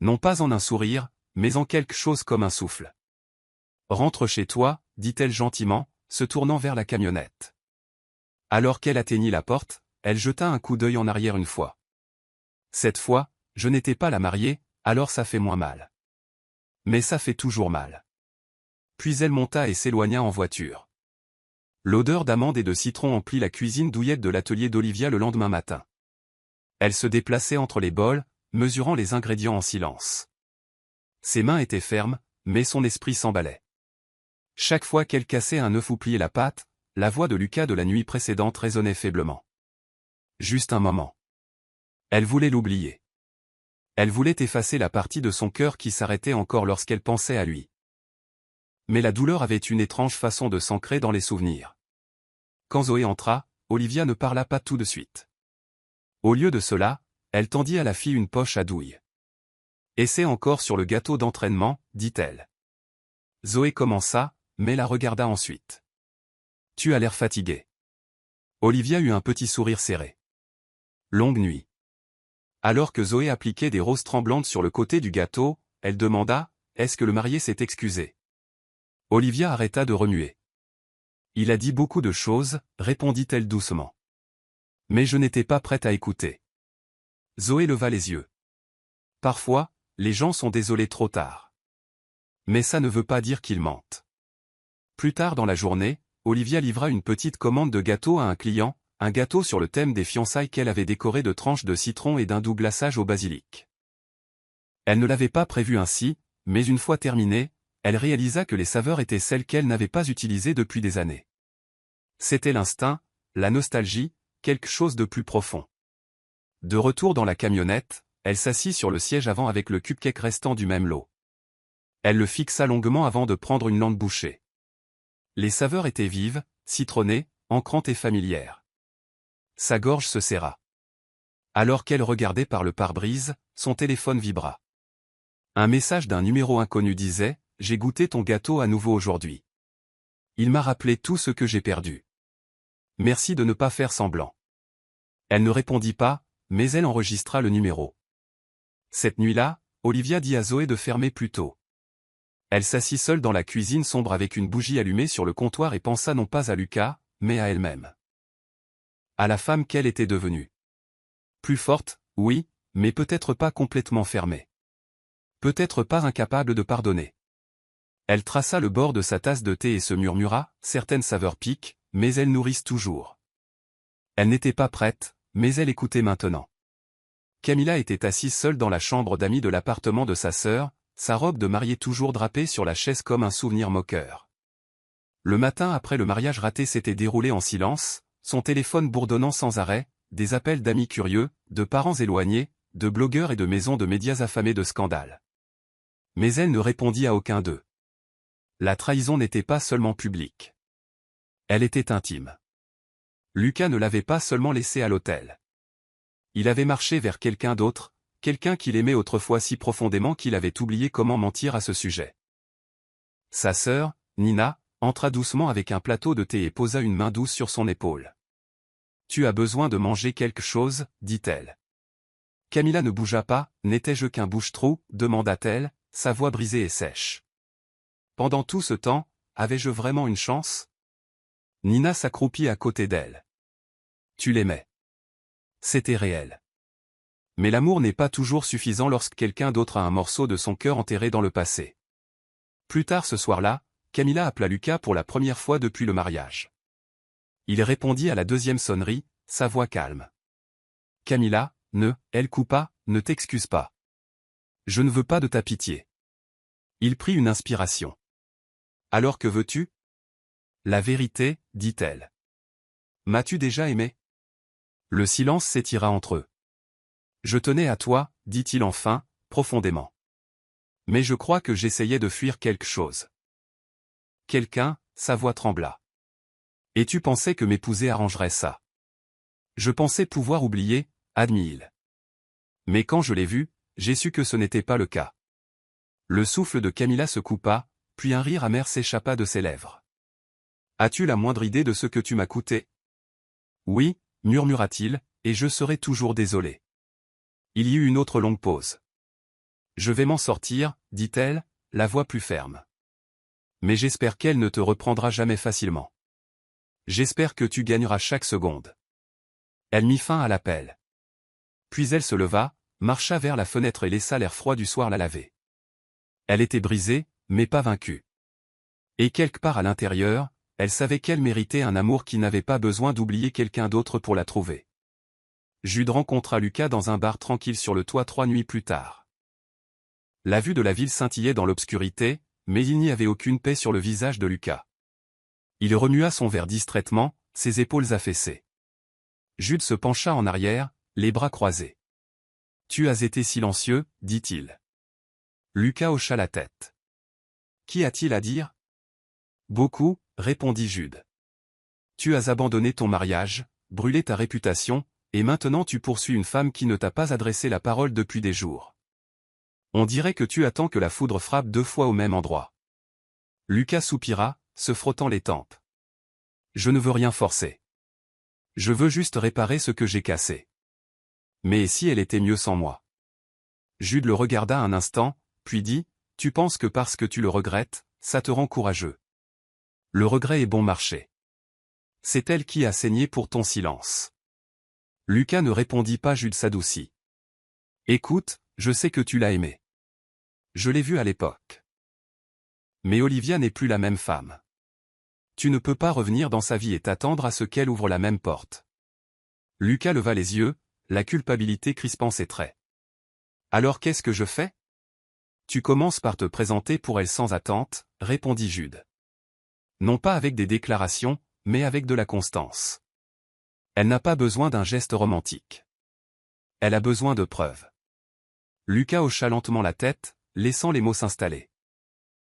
Non pas en un sourire, mais en quelque chose comme un souffle. Rentre chez toi, dit-elle gentiment, se tournant vers la camionnette. Alors qu'elle atteignit la porte, elle jeta un coup d'œil en arrière une fois. Cette fois, je n'étais pas la mariée, alors ça fait moins mal. Mais ça fait toujours mal. Puis elle monta et s'éloigna en voiture. L'odeur d'amande et de citron emplit la cuisine douillette de l'atelier d'Olivia le lendemain matin. Elle se déplaçait entre les bols, mesurant les ingrédients en silence. Ses mains étaient fermes, mais son esprit s'emballait. Chaque fois qu'elle cassait un œuf ou pliait la pâte, la voix de Lucas de la nuit précédente résonnait faiblement. Juste un moment. Elle voulait l'oublier. Elle voulait effacer la partie de son cœur qui s'arrêtait encore lorsqu'elle pensait à lui. Mais la douleur avait une étrange façon de s'ancrer dans les souvenirs. Quand Zoé entra, Olivia ne parla pas tout de suite. Au lieu de cela, elle tendit à la fille une poche à douille. « Essaie encore sur le gâteau d'entraînement, dit-elle. Zoé commença, mais la regarda ensuite. « Tu as l'air fatigué. » Olivia eut un petit sourire serré. Longue nuit. Alors que Zoé appliquait des roses tremblantes sur le côté du gâteau, elle demanda, « Est-ce que le marié s'est excusé ?» Olivia arrêta de remuer. « Il a dit beaucoup de choses, » répondit-elle doucement. « Mais je n'étais pas prête à écouter. » Zoé leva les yeux. « Parfois, les gens sont désolés trop tard. Mais ça ne veut pas dire qu'ils mentent. » Plus tard dans la journée, Olivia livra une petite commande de gâteau à un client, un gâteau sur le thème des fiançailles qu'elle avait décoré de tranches de citron et d'un doux glaçage au basilic. Elle ne l'avait pas prévu ainsi, mais une fois terminée, elle réalisa que les saveurs étaient celles qu'elle n'avait pas utilisées depuis des années. C'était l'instinct, la nostalgie, quelque chose de plus profond. De retour dans la camionnette, elle s'assit sur le siège avant avec le cupcake restant du même lot. Elle le fixa longuement avant de prendre une longue bouchée. Les saveurs étaient vives, citronnées, ancrantes et familières. Sa gorge se serra. Alors qu'elle regardait par le pare-brise, son téléphone vibra. Un message d'un numéro inconnu disait « J'ai goûté ton gâteau à nouveau aujourd'hui. Il m'a rappelé tout ce que j'ai perdu. Merci de ne pas faire semblant. » Elle ne répondit pas, mais elle enregistra le numéro. Cette nuit-là, Olivia dit à Zoé de fermer plus tôt. Elle s'assit seule dans la cuisine sombre avec une bougie allumée sur le comptoir et pensa non pas à Lucas, mais à elle-même. À la femme qu'elle était devenue. Plus forte, oui, mais peut-être pas complètement fermée. Peut-être pas incapable de pardonner. Elle traça le bord de sa tasse de thé et se murmura, certaines saveurs piquent, mais elles nourrissent toujours. Elle n'était pas prête, mais elle écoutait maintenant. Camilla était assise seule dans la chambre d'amis de l'appartement de sa sœur, sa robe de mariée toujours drapée sur la chaise comme un souvenir moqueur. Le matin après le mariage raté s'était déroulé en silence, son téléphone bourdonnant sans arrêt, des appels d'amis curieux, de parents éloignés, de blogueurs et de maisons de médias affamés de scandales. Mais elle ne répondit à aucun d'eux. La trahison n'était pas seulement publique. Elle était intime. Lucas ne l'avait pas seulement laissée à l'hôtel. Il avait marché vers quelqu'un d'autre, quelqu'un qu'il aimait autrefois si profondément qu'il avait oublié comment mentir à ce sujet. Sa sœur, Nina, entra doucement avec un plateau de thé et posa une main douce sur son épaule. « Tu as besoin de manger quelque chose, dit-elle. » Camilla ne bougea pas, « N'étais-je qu'un bouche-trou » demanda-t-elle, sa voix brisée et sèche. Pendant tout ce temps, avais-je vraiment une chance? Nina s'accroupit à côté d'elle. Tu l'aimais. C'était réel. Mais l'amour n'est pas toujours suffisant lorsque quelqu'un d'autre a un morceau de son cœur enterré dans le passé. Plus tard ce soir-là, Camilla appela Lucas pour la première fois depuis le mariage. Il répondit à la deuxième sonnerie, sa voix calme. Camilla, elle coupa, ne t'excuse pas. Je ne veux pas de ta pitié. Il prit une inspiration. Alors que veux-tu? La vérité, dit-elle. M'as-tu déjà aimé? Le silence s'étira entre eux. Je tenais à toi, dit-il enfin, profondément. Mais je crois que j'essayais de fuir quelque chose. Quelqu'un, sa voix trembla. Et tu pensais que m'épouser arrangerait ça? Je pensais pouvoir oublier, admit-il. Mais quand je l'ai vu, j'ai su que ce n'était pas le cas. Le souffle de Camilla se coupa, puis un rire amer s'échappa de ses lèvres. As-tu la moindre idée de ce que tu m'as coûté? Oui, murmura-t-il, et je serai toujours désolé. Il y eut une autre longue pause. Je vais m'en sortir, dit-elle, la voix plus ferme. Mais j'espère qu'elle ne te reprendra jamais facilement. J'espère que tu gagneras chaque seconde. Elle mit fin à l'appel. Puis elle se leva, marcha vers la fenêtre et laissa l'air froid du soir la laver. Elle était brisée, mais pas vaincue. Et quelque part à l'intérieur, elle savait qu'elle méritait un amour qui n'avait pas besoin d'oublier quelqu'un d'autre pour la trouver. Jude rencontra Lucas dans un bar tranquille sur le toit 3 nuits plus tard. La vue de la ville scintillait dans l'obscurité, mais il n'y avait aucune paix sur le visage de Lucas. Il remua son verre distraitement, ses épaules affaissées. Jude se pencha en arrière, les bras croisés. « Tu as été silencieux, dit-il. » Lucas hocha la tête. « Qu'y a-t-il à dire? » Beaucoup, répondit Jude. Tu as abandonné ton mariage, brûlé ta réputation, et maintenant tu poursuis une femme qui ne t'a pas adressé la parole depuis des jours. On dirait que tu attends que la foudre frappe 2 fois au même endroit. Lucas soupira, se frottant les tempes. Je ne veux rien forcer. Je veux juste réparer ce que j'ai cassé. Mais si elle était mieux sans moi? Jude le regarda un instant, puis dit, tu penses que parce que tu le regrettes, ça te rend courageux. Le regret est bon marché. C'est elle qui a saigné pour ton silence. Lucas ne répondit pas. Jude s'adoucit. Écoute, je sais que tu l'as aimée. Je l'ai vue à l'époque. Mais Olivia n'est plus la même femme. Tu ne peux pas revenir dans sa vie et t'attendre à ce qu'elle ouvre la même porte. Lucas leva les yeux, la culpabilité crispant ses traits. Alors qu'est-ce que je fais? Tu commences par te présenter pour elle sans attente, répondit Jude. Non pas avec des déclarations, mais avec de la constance. Elle n'a pas besoin d'un geste romantique. Elle a besoin de preuves. Lucas hocha lentement la tête, laissant les mots s'installer.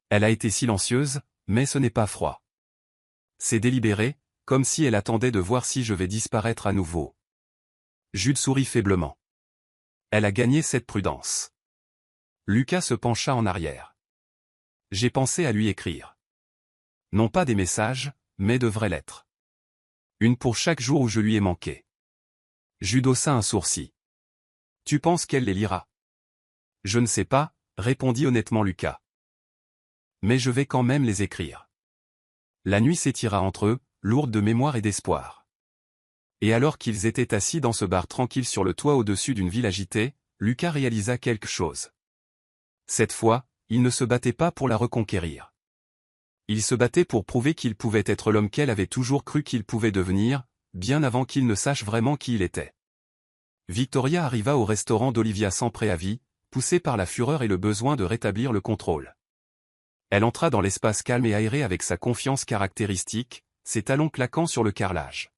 Elle a été silencieuse, mais ce n'est pas froid. C'est délibéré, comme si elle attendait de voir si je vais disparaître à nouveau. Jude sourit faiblement. Elle a gagné cette prudence. Lucas se pencha en arrière. J'ai pensé à lui écrire. Non pas des messages, mais de vraies lettres. Une pour chaque jour où je lui ai manqué. Jude haussa un sourcil. Tu penses qu'elle les lira? Je ne sais pas, répondit honnêtement Lucas. Mais je vais quand même les écrire. La nuit s'étira entre eux, lourde de mémoire et d'espoir. Et alors qu'ils étaient assis dans ce bar tranquille sur le toit au-dessus d'une ville agitée, Lucas réalisa quelque chose. Cette fois, il ne se battait pas pour la reconquérir. Il se battait pour prouver qu'il pouvait être l'homme qu'elle avait toujours cru qu'il pouvait devenir, bien avant qu'il ne sache vraiment qui il était. Victoria arriva au restaurant d'Olivia sans préavis, poussée par la fureur et le besoin de rétablir le contrôle. Elle entra dans l'espace calme et aéré avec sa confiance caractéristique, ses talons claquant sur le carrelage.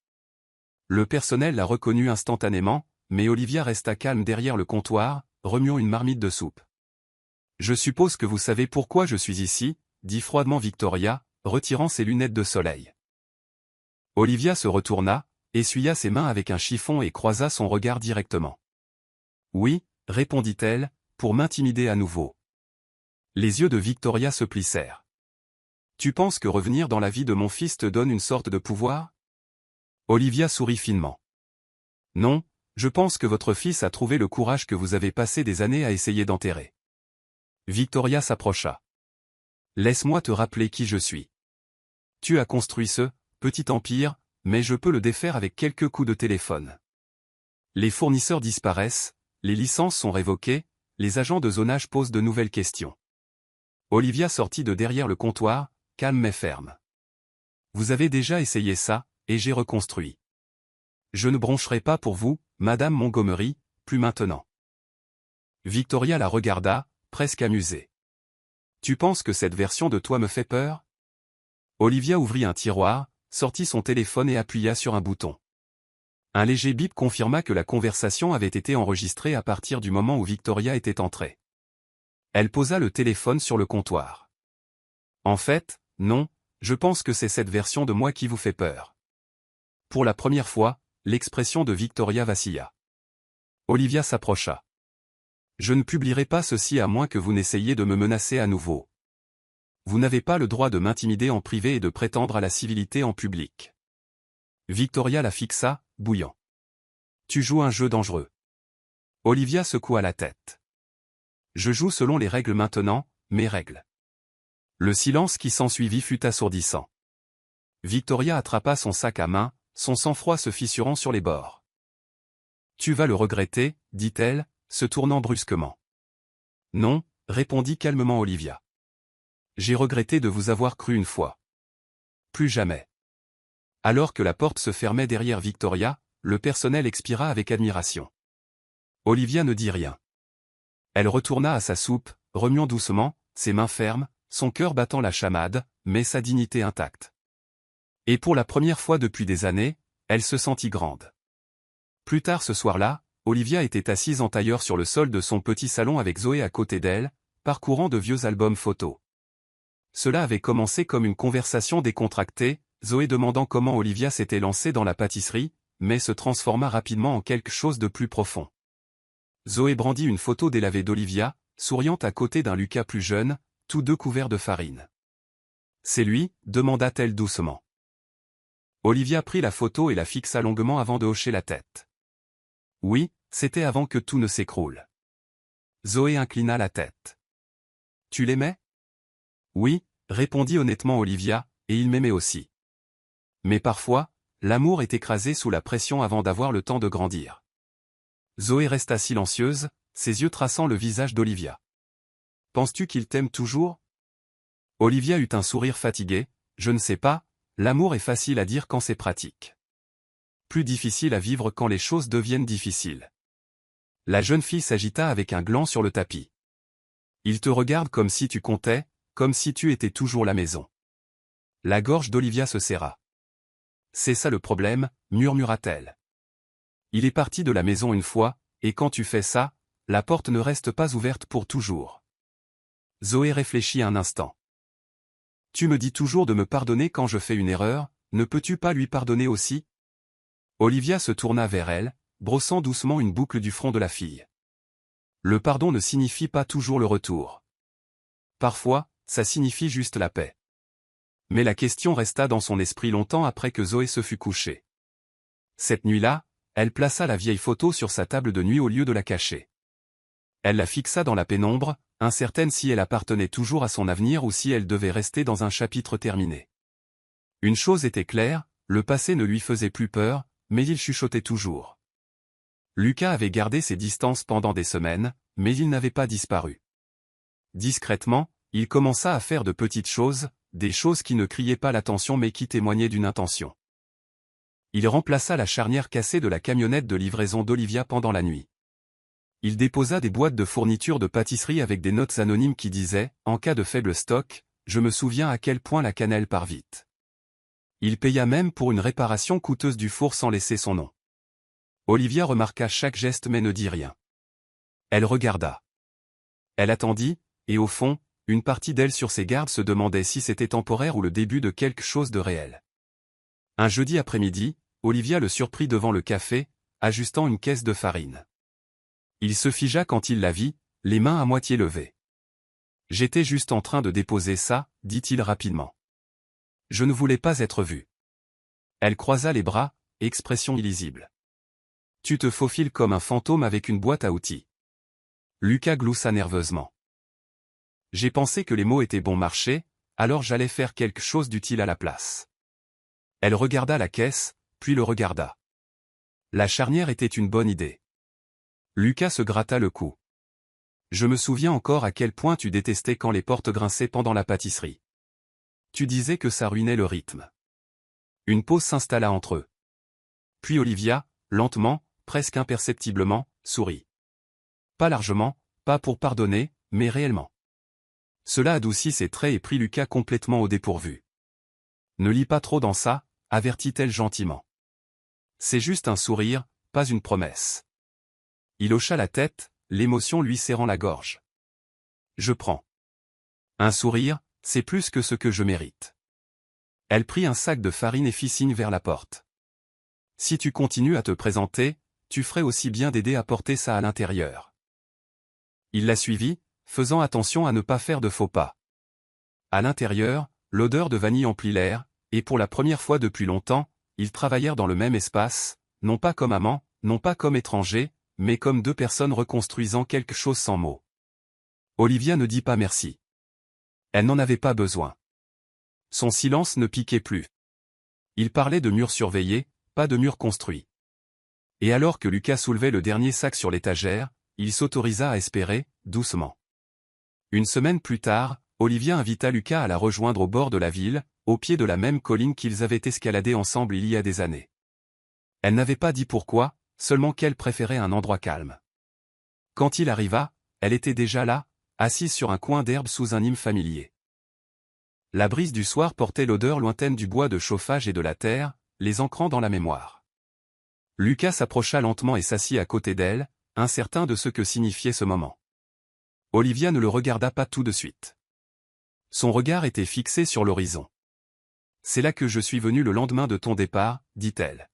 Le personnel la reconnut instantanément, mais Olivia resta calme derrière le comptoir, remuant une marmite de soupe. « Je suppose que vous savez pourquoi je suis ici », dit froidement Victoria, retirant ses lunettes de soleil. Olivia se retourna, essuya ses mains avec un chiffon et croisa son regard directement. « Oui », répondit-elle, pour m'intimider à nouveau. Les yeux de Victoria se plissèrent. « Tu penses que revenir dans la vie de mon fils te donne une sorte de pouvoir ?» Olivia sourit finement. « Non, je pense que votre fils a trouvé le courage que vous avez passé des années à essayer d'enterrer. » Victoria s'approcha. « Laisse-moi te rappeler qui je suis. Tu as construit ce petit empire, mais je peux le défaire avec quelques coups de téléphone. Les fournisseurs disparaissent, les licences sont révoquées, les agents de zonage posent de nouvelles questions. » Olivia sortit de derrière le comptoir, calme mais ferme. « Vous avez déjà essayé ça, et j'ai reconstruit. Je ne broncherai pas pour vous, Madame Montgomery, plus maintenant. » Victoria la regarda, presque amusée. « Tu penses que cette version de toi me fait peur ?» Olivia ouvrit un tiroir, sortit son téléphone et appuya sur un bouton. Un léger bip confirma que la conversation avait été enregistrée à partir du moment où Victoria était entrée. Elle posa le téléphone sur le comptoir. « En fait, non, je pense que c'est cette version de moi qui vous fait peur. » Pour la première fois, l'expression de Victoria vacilla. Olivia s'approcha. « Je ne publierai pas ceci à moins que vous n'essayiez de me menacer à nouveau. Vous n'avez pas le droit de m'intimider en privé et de prétendre à la civilité en public. » Victoria la fixa, bouillant. « Tu joues un jeu dangereux. » Olivia secoua la tête. « Je joue selon les règles maintenant, mes règles. » Le silence qui s'ensuivit fut assourdissant. Victoria attrapa son sac à main, son sang-froid se fissurant sur les bords. « Tu vas le regretter, » dit-elle, se tournant brusquement. « Non, » répondit calmement Olivia. « J'ai regretté de vous avoir cru une fois. Plus jamais. » Alors que la porte se fermait derrière Victoria, le personnel expira avec admiration. Olivia ne dit rien. Elle retourna à sa soupe, remuant doucement, ses mains fermes, son cœur battant la chamade, mais sa dignité intacte. Et pour la première fois depuis des années, elle se sentit grande. Plus tard ce soir-là, Olivia était assise en tailleur sur le sol de son petit salon avec Zoé à côté d'elle, parcourant de vieux albums photos. Cela avait commencé comme une conversation décontractée, Zoé demandant comment Olivia s'était lancée dans la pâtisserie, mais se transforma rapidement en quelque chose de plus profond. Zoé brandit une photo délavée d'Olivia, souriant à côté d'un Lucas plus jeune, tous deux couverts de farine. « C'est lui ?» demanda-t-elle doucement. Olivia prit la photo et la fixa longuement avant de hocher la tête. « Oui, c'était avant que tout ne s'écroule. » Zoé inclina la tête. « Tu l'aimais ?» « Oui, » répondit honnêtement Olivia, et il m'aimait aussi. Mais parfois, l'amour est écrasé sous la pression avant d'avoir le temps de grandir. Zoé resta silencieuse, ses yeux traçant le visage d'Olivia. « Penses-tu qu'il t'aime toujours ?» Olivia eut un sourire fatigué. « Je ne sais pas, l'amour est facile à dire quand c'est pratique. Plus difficile à vivre quand les choses deviennent difficiles. » La jeune fille s'agita avec un gland sur le tapis. « Il te regarde comme si tu comptais, comme si tu étais toujours la maison. » La gorge d'Olivia se serra. « C'est ça le problème, » murmura-t-elle. « Il est parti de la maison une fois, et quand tu fais ça, la porte ne reste pas ouverte pour toujours. » Zoé réfléchit un instant. « Tu me dis toujours de me pardonner quand je fais une erreur, ne peux-tu pas lui pardonner aussi ?» Olivia se tourna vers elle, brossant doucement une boucle du front de la fille. Le pardon ne signifie pas toujours le retour. Parfois, ça signifie juste la paix. Mais la question resta dans son esprit longtemps après que Zoé se fut couchée. Cette nuit-là, elle plaça la vieille photo sur sa table de nuit au lieu de la cacher. Elle la fixa dans la pénombre, incertaine si elle appartenait toujours à son avenir ou si elle devait rester dans un chapitre terminé. Une chose était claire, le passé ne lui faisait plus peur, mais il chuchotait toujours. Lucas avait gardé ses distances pendant des semaines, mais il n'avait pas disparu. Discrètement, il commença à faire de petites choses, des choses qui ne criaient pas l'attention mais qui témoignaient d'une intention. Il remplaça la charnière cassée de la camionnette de livraison d'Olivia pendant la nuit. Il déposa des boîtes de fournitures de pâtisserie avec des notes anonymes qui disaient « En cas de faible stock, je me souviens à quel point la cannelle part vite ». Il paya même pour une réparation coûteuse du four sans laisser son nom. Olivia remarqua chaque geste mais ne dit rien. Elle regarda. Elle attendit, et au fond, une partie d'elle sur ses gardes se demandait si c'était temporaire ou le début de quelque chose de réel. Un jeudi après-midi, Olivia le surprit devant le café, ajustant une caisse de farine. Il se figea quand il la vit, les mains à moitié levées. « J'étais juste en train de déposer ça, dit-il rapidement. Je ne voulais pas être vu. » Elle croisa les bras, expression illisible. « Tu te faufiles comme un fantôme avec une boîte à outils. » Lucas gloussa nerveusement. « J'ai pensé que les mots étaient bon marché, alors j'allais faire quelque chose d'utile à la place. » Elle regarda la caisse, puis le regarda. La charnière était une bonne idée. Lucas se gratta le cou. « Je me souviens encore à quel point tu détestais quand les portes grinçaient pendant la pâtisserie. Tu disais que ça ruinait le rythme. » Une pause s'installa entre eux. Puis Olivia, lentement, presque imperceptiblement, sourit. Pas largement, pas pour pardonner, mais réellement. Cela adoucit ses traits et prit Lucas complètement au dépourvu. « Ne lis pas trop dans ça, avertit-elle gentiment. C'est juste un sourire, pas une promesse. » Il hocha la tête, l'émotion lui serrant la gorge. « Je prends. Un sourire, c'est plus que ce que je mérite. » Elle prit un sac de farine et fit signe vers la porte. « Si tu continues à te présenter, tu ferais aussi bien d'aider à porter ça à l'intérieur. » Il la suivit, faisant attention à ne pas faire de faux pas. À l'intérieur, l'odeur de vanille emplit l'air, et pour la première fois depuis longtemps, ils travaillèrent dans le même espace, non pas comme amants, non pas comme étrangers, mais comme deux personnes reconstruisant quelque chose sans mots. Olivia ne dit pas merci. Elle n'en avait pas besoin. Son silence ne piquait plus. Il parlait de murs surveillés, pas de murs construits. Et alors que Lucas soulevait le dernier sac sur l'étagère, il s'autorisa à espérer, doucement. Une semaine plus tard, Olivia invita Lucas à la rejoindre au bord de la ville, au pied de la même colline qu'ils avaient escaladée ensemble il y a des années. Elle n'avait pas dit pourquoi, seulement qu'elle préférait un endroit calme. Quand il arriva, elle était déjà là, assise sur un coin d'herbe sous un hym familier. La brise du soir portait l'odeur lointaine du bois de chauffage et de la terre, les ancrant dans la mémoire. Lucas s'approcha lentement et s'assit à côté d'elle, incertain de ce que signifiait ce moment. Olivia ne le regarda pas tout de suite. Son regard était fixé sur l'horizon. « C'est là que je suis venue le lendemain de ton départ, dit-elle.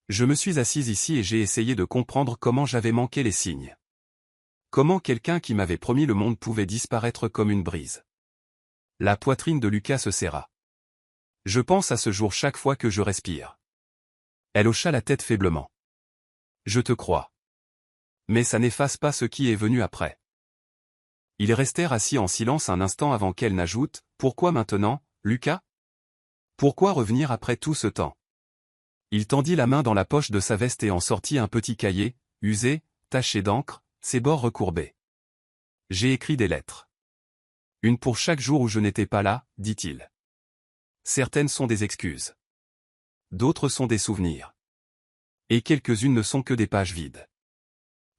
Je me suis assise ici et j'ai essayé de comprendre comment j'avais manqué les signes. Comment quelqu'un qui m'avait promis le monde pouvait disparaître comme une brise. » La poitrine de Lucas se serra. « Je pense à ce jour chaque fois que je respire. » Elle hocha la tête faiblement. « Je te crois. Mais ça n'efface pas ce qui est venu après. » Ils restèrent assis en silence un instant avant qu'elle n'ajoute « Pourquoi maintenant, Lucas ? Pourquoi revenir après tout ce temps ?» Il tendit la main dans la poche de sa veste et en sortit un petit cahier, usé, taché d'encre, ses bords recourbés. « J'ai écrit des lettres. Une pour chaque jour où je n'étais pas là, dit-il. Certaines sont des excuses. D'autres sont des souvenirs. Et quelques-unes ne sont que des pages vides.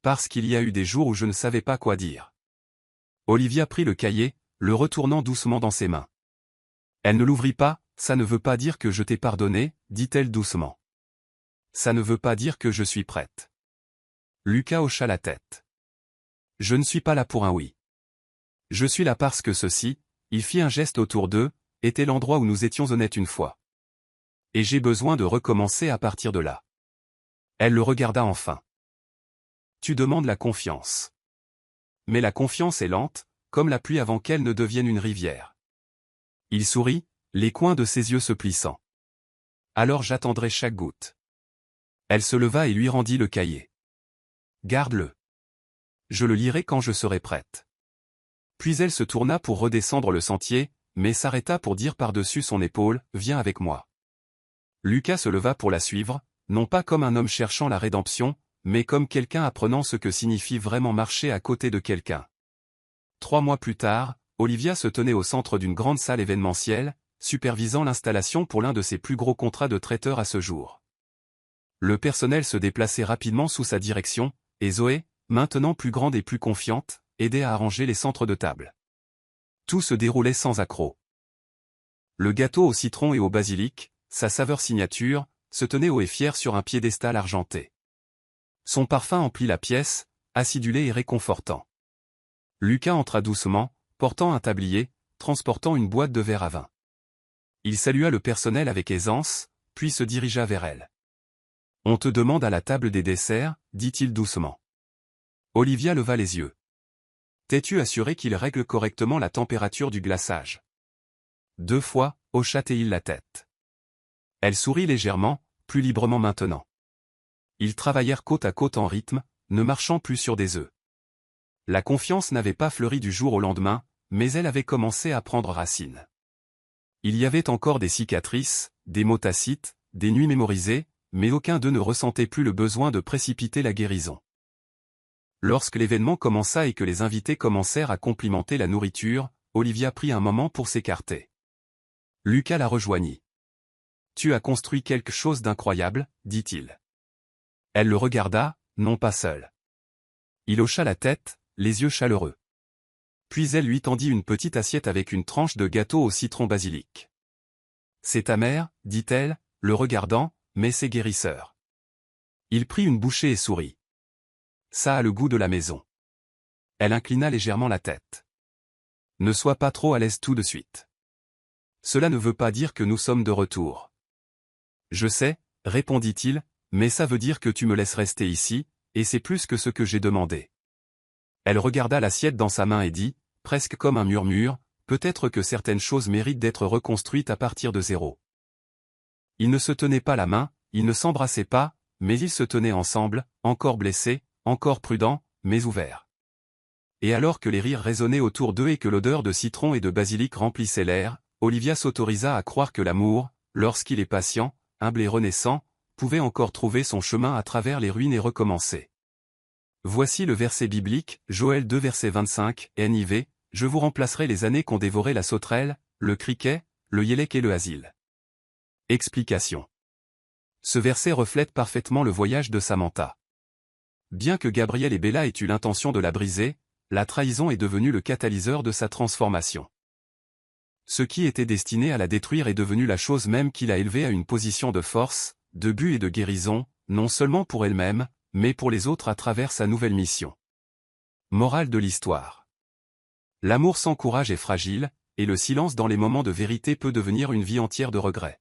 Parce qu'il y a eu des jours où je ne savais pas quoi dire. » Olivia prit le cahier, le retournant doucement dans ses mains. Elle ne l'ouvrit pas. « Ça ne veut pas dire que je t'ai pardonné, dit-elle doucement. Ça ne veut pas dire que je suis prête. » Lucas hocha la tête. « Je ne suis pas là pour un oui. Je suis là parce que ceci, il fit un geste autour d'eux, était l'endroit où nous étions honnêtes une fois. Et j'ai besoin de recommencer à partir de là. » Elle le regarda enfin. « Tu demandes la confiance. Mais la confiance est lente, comme la pluie avant qu'elle ne devienne une rivière. » Il sourit, les coins de ses yeux se plissant. « Alors j'attendrai chaque goutte. » Elle se leva et lui rendit le cahier. « Garde-le. Je le lirai quand je serai prête. » Puis elle se tourna pour redescendre le sentier, mais s'arrêta pour dire par-dessus son épaule, « Viens avec moi ». Lucas se leva pour la suivre, non pas comme un homme cherchant la rédemption, mais comme quelqu'un apprenant ce que signifie vraiment marcher à côté de quelqu'un. 3 mois plus tard, Olivia se tenait au centre d'une grande salle événementielle, supervisant l'installation pour l'un de ses plus gros contrats de traiteur à ce jour. Le personnel se déplaçait rapidement sous sa direction, et Zoé, maintenant plus grande et plus confiante, aidait à arranger les centres de table. Tout se déroulait sans accroc. Le gâteau au citron et au basilic, sa saveur signature, se tenait haut et fier sur un piédestal argenté. Son parfum emplit la pièce, acidulé et réconfortant. Lucas entra doucement, portant un tablier, transportant une boîte de verre à vin. Il salua le personnel avec aisance, puis se dirigea vers elle. « On te demande à la table des desserts, » dit-il doucement. Olivia leva les yeux. « T'es-tu assuré qu'il règle correctement la température du glaçage ?» 2 fois, hocha-t-il la tête. Elle sourit légèrement, plus librement maintenant. Ils travaillèrent côte à côte en rythme, ne marchant plus sur des œufs. La confiance n'avait pas fleuri du jour au lendemain, mais elle avait commencé à prendre racine. Il y avait encore des cicatrices, des mots tacites, des nuits mémorisées, mais aucun d'eux ne ressentait plus le besoin de précipiter la guérison. Lorsque l'événement commença et que les invités commencèrent à complimenter la nourriture, Olivia prit un moment pour s'écarter. Lucas la rejoignit. « Tu as construit quelque chose d'incroyable, » dit-il. Elle le regarda, non pas seule. Il hocha la tête, les yeux chaleureux. Puis elle lui tendit une petite assiette avec une tranche de gâteau au citron basilic. « C'est ta mère, » dit-elle, le regardant, « mais c'est guérisseur. » Il prit une bouchée et sourit. « Ça a le goût de la maison. » Elle inclina légèrement la tête. « Ne sois pas trop à l'aise tout de suite. Cela ne veut pas dire que nous sommes de retour. »« Je sais, » répondit-il, « mais ça veut dire que tu me laisses rester ici, et c'est plus que ce que j'ai demandé. » Elle regarda l'assiette dans sa main et dit, presque comme un murmure, « Peut-être que certaines choses méritent d'être reconstruites à partir de zéro. » Ils ne se tenaient pas la main, ils ne s'embrassaient pas, mais ils se tenaient ensemble, encore blessés, encore prudents, mais ouverts. Et alors que les rires résonnaient autour d'eux et que l'odeur de citron et de basilic remplissait l'air, Olivia s'autorisa à croire que l'amour, lorsqu'il est patient, humble et renaissant, pouvait encore trouver son chemin à travers les ruines et recommencer. Voici le verset biblique, Joël 2 verset 25, NIV, « Je vous remplacerai les années qu'ont dévoré la sauterelle, le criquet, le yélek et le asile. » Explication. Ce verset reflète parfaitement le voyage de Samantha. Bien que Gabriel et Bella aient eu l'intention de la briser, la trahison est devenue le catalyseur de sa transformation. Ce qui était destiné à la détruire est devenu la chose même qui l'a élevée à une position de force, de but et de guérison, non seulement pour elle-même, mais pour les autres à travers sa nouvelle mission. Morale de l'histoire. L'amour sans courage est fragile, et le silence dans les moments de vérité peut devenir une vie entière de regrets.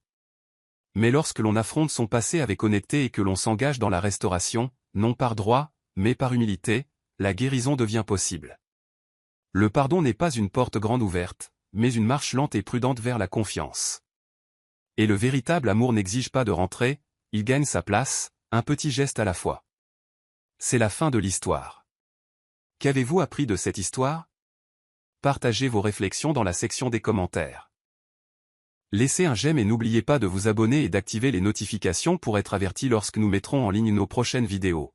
Mais lorsque l'on affronte son passé avec honnêteté et que l'on s'engage dans la restauration, non par droit, mais par humilité, la guérison devient possible. Le pardon n'est pas une porte grande ouverte, mais une marche lente et prudente vers la confiance. Et le véritable amour n'exige pas de rentrer, il gagne sa place, un petit geste à la fois. C'est la fin de l'histoire. Qu'avez-vous appris de cette histoire? Partagez vos réflexions dans la section des commentaires. Laissez un j'aime et n'oubliez pas de vous abonner et d'activer les notifications pour être averti lorsque nous mettrons en ligne nos prochaines vidéos.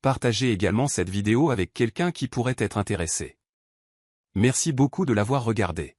Partagez également cette vidéo avec quelqu'un qui pourrait être intéressé. Merci beaucoup de l'avoir regardé.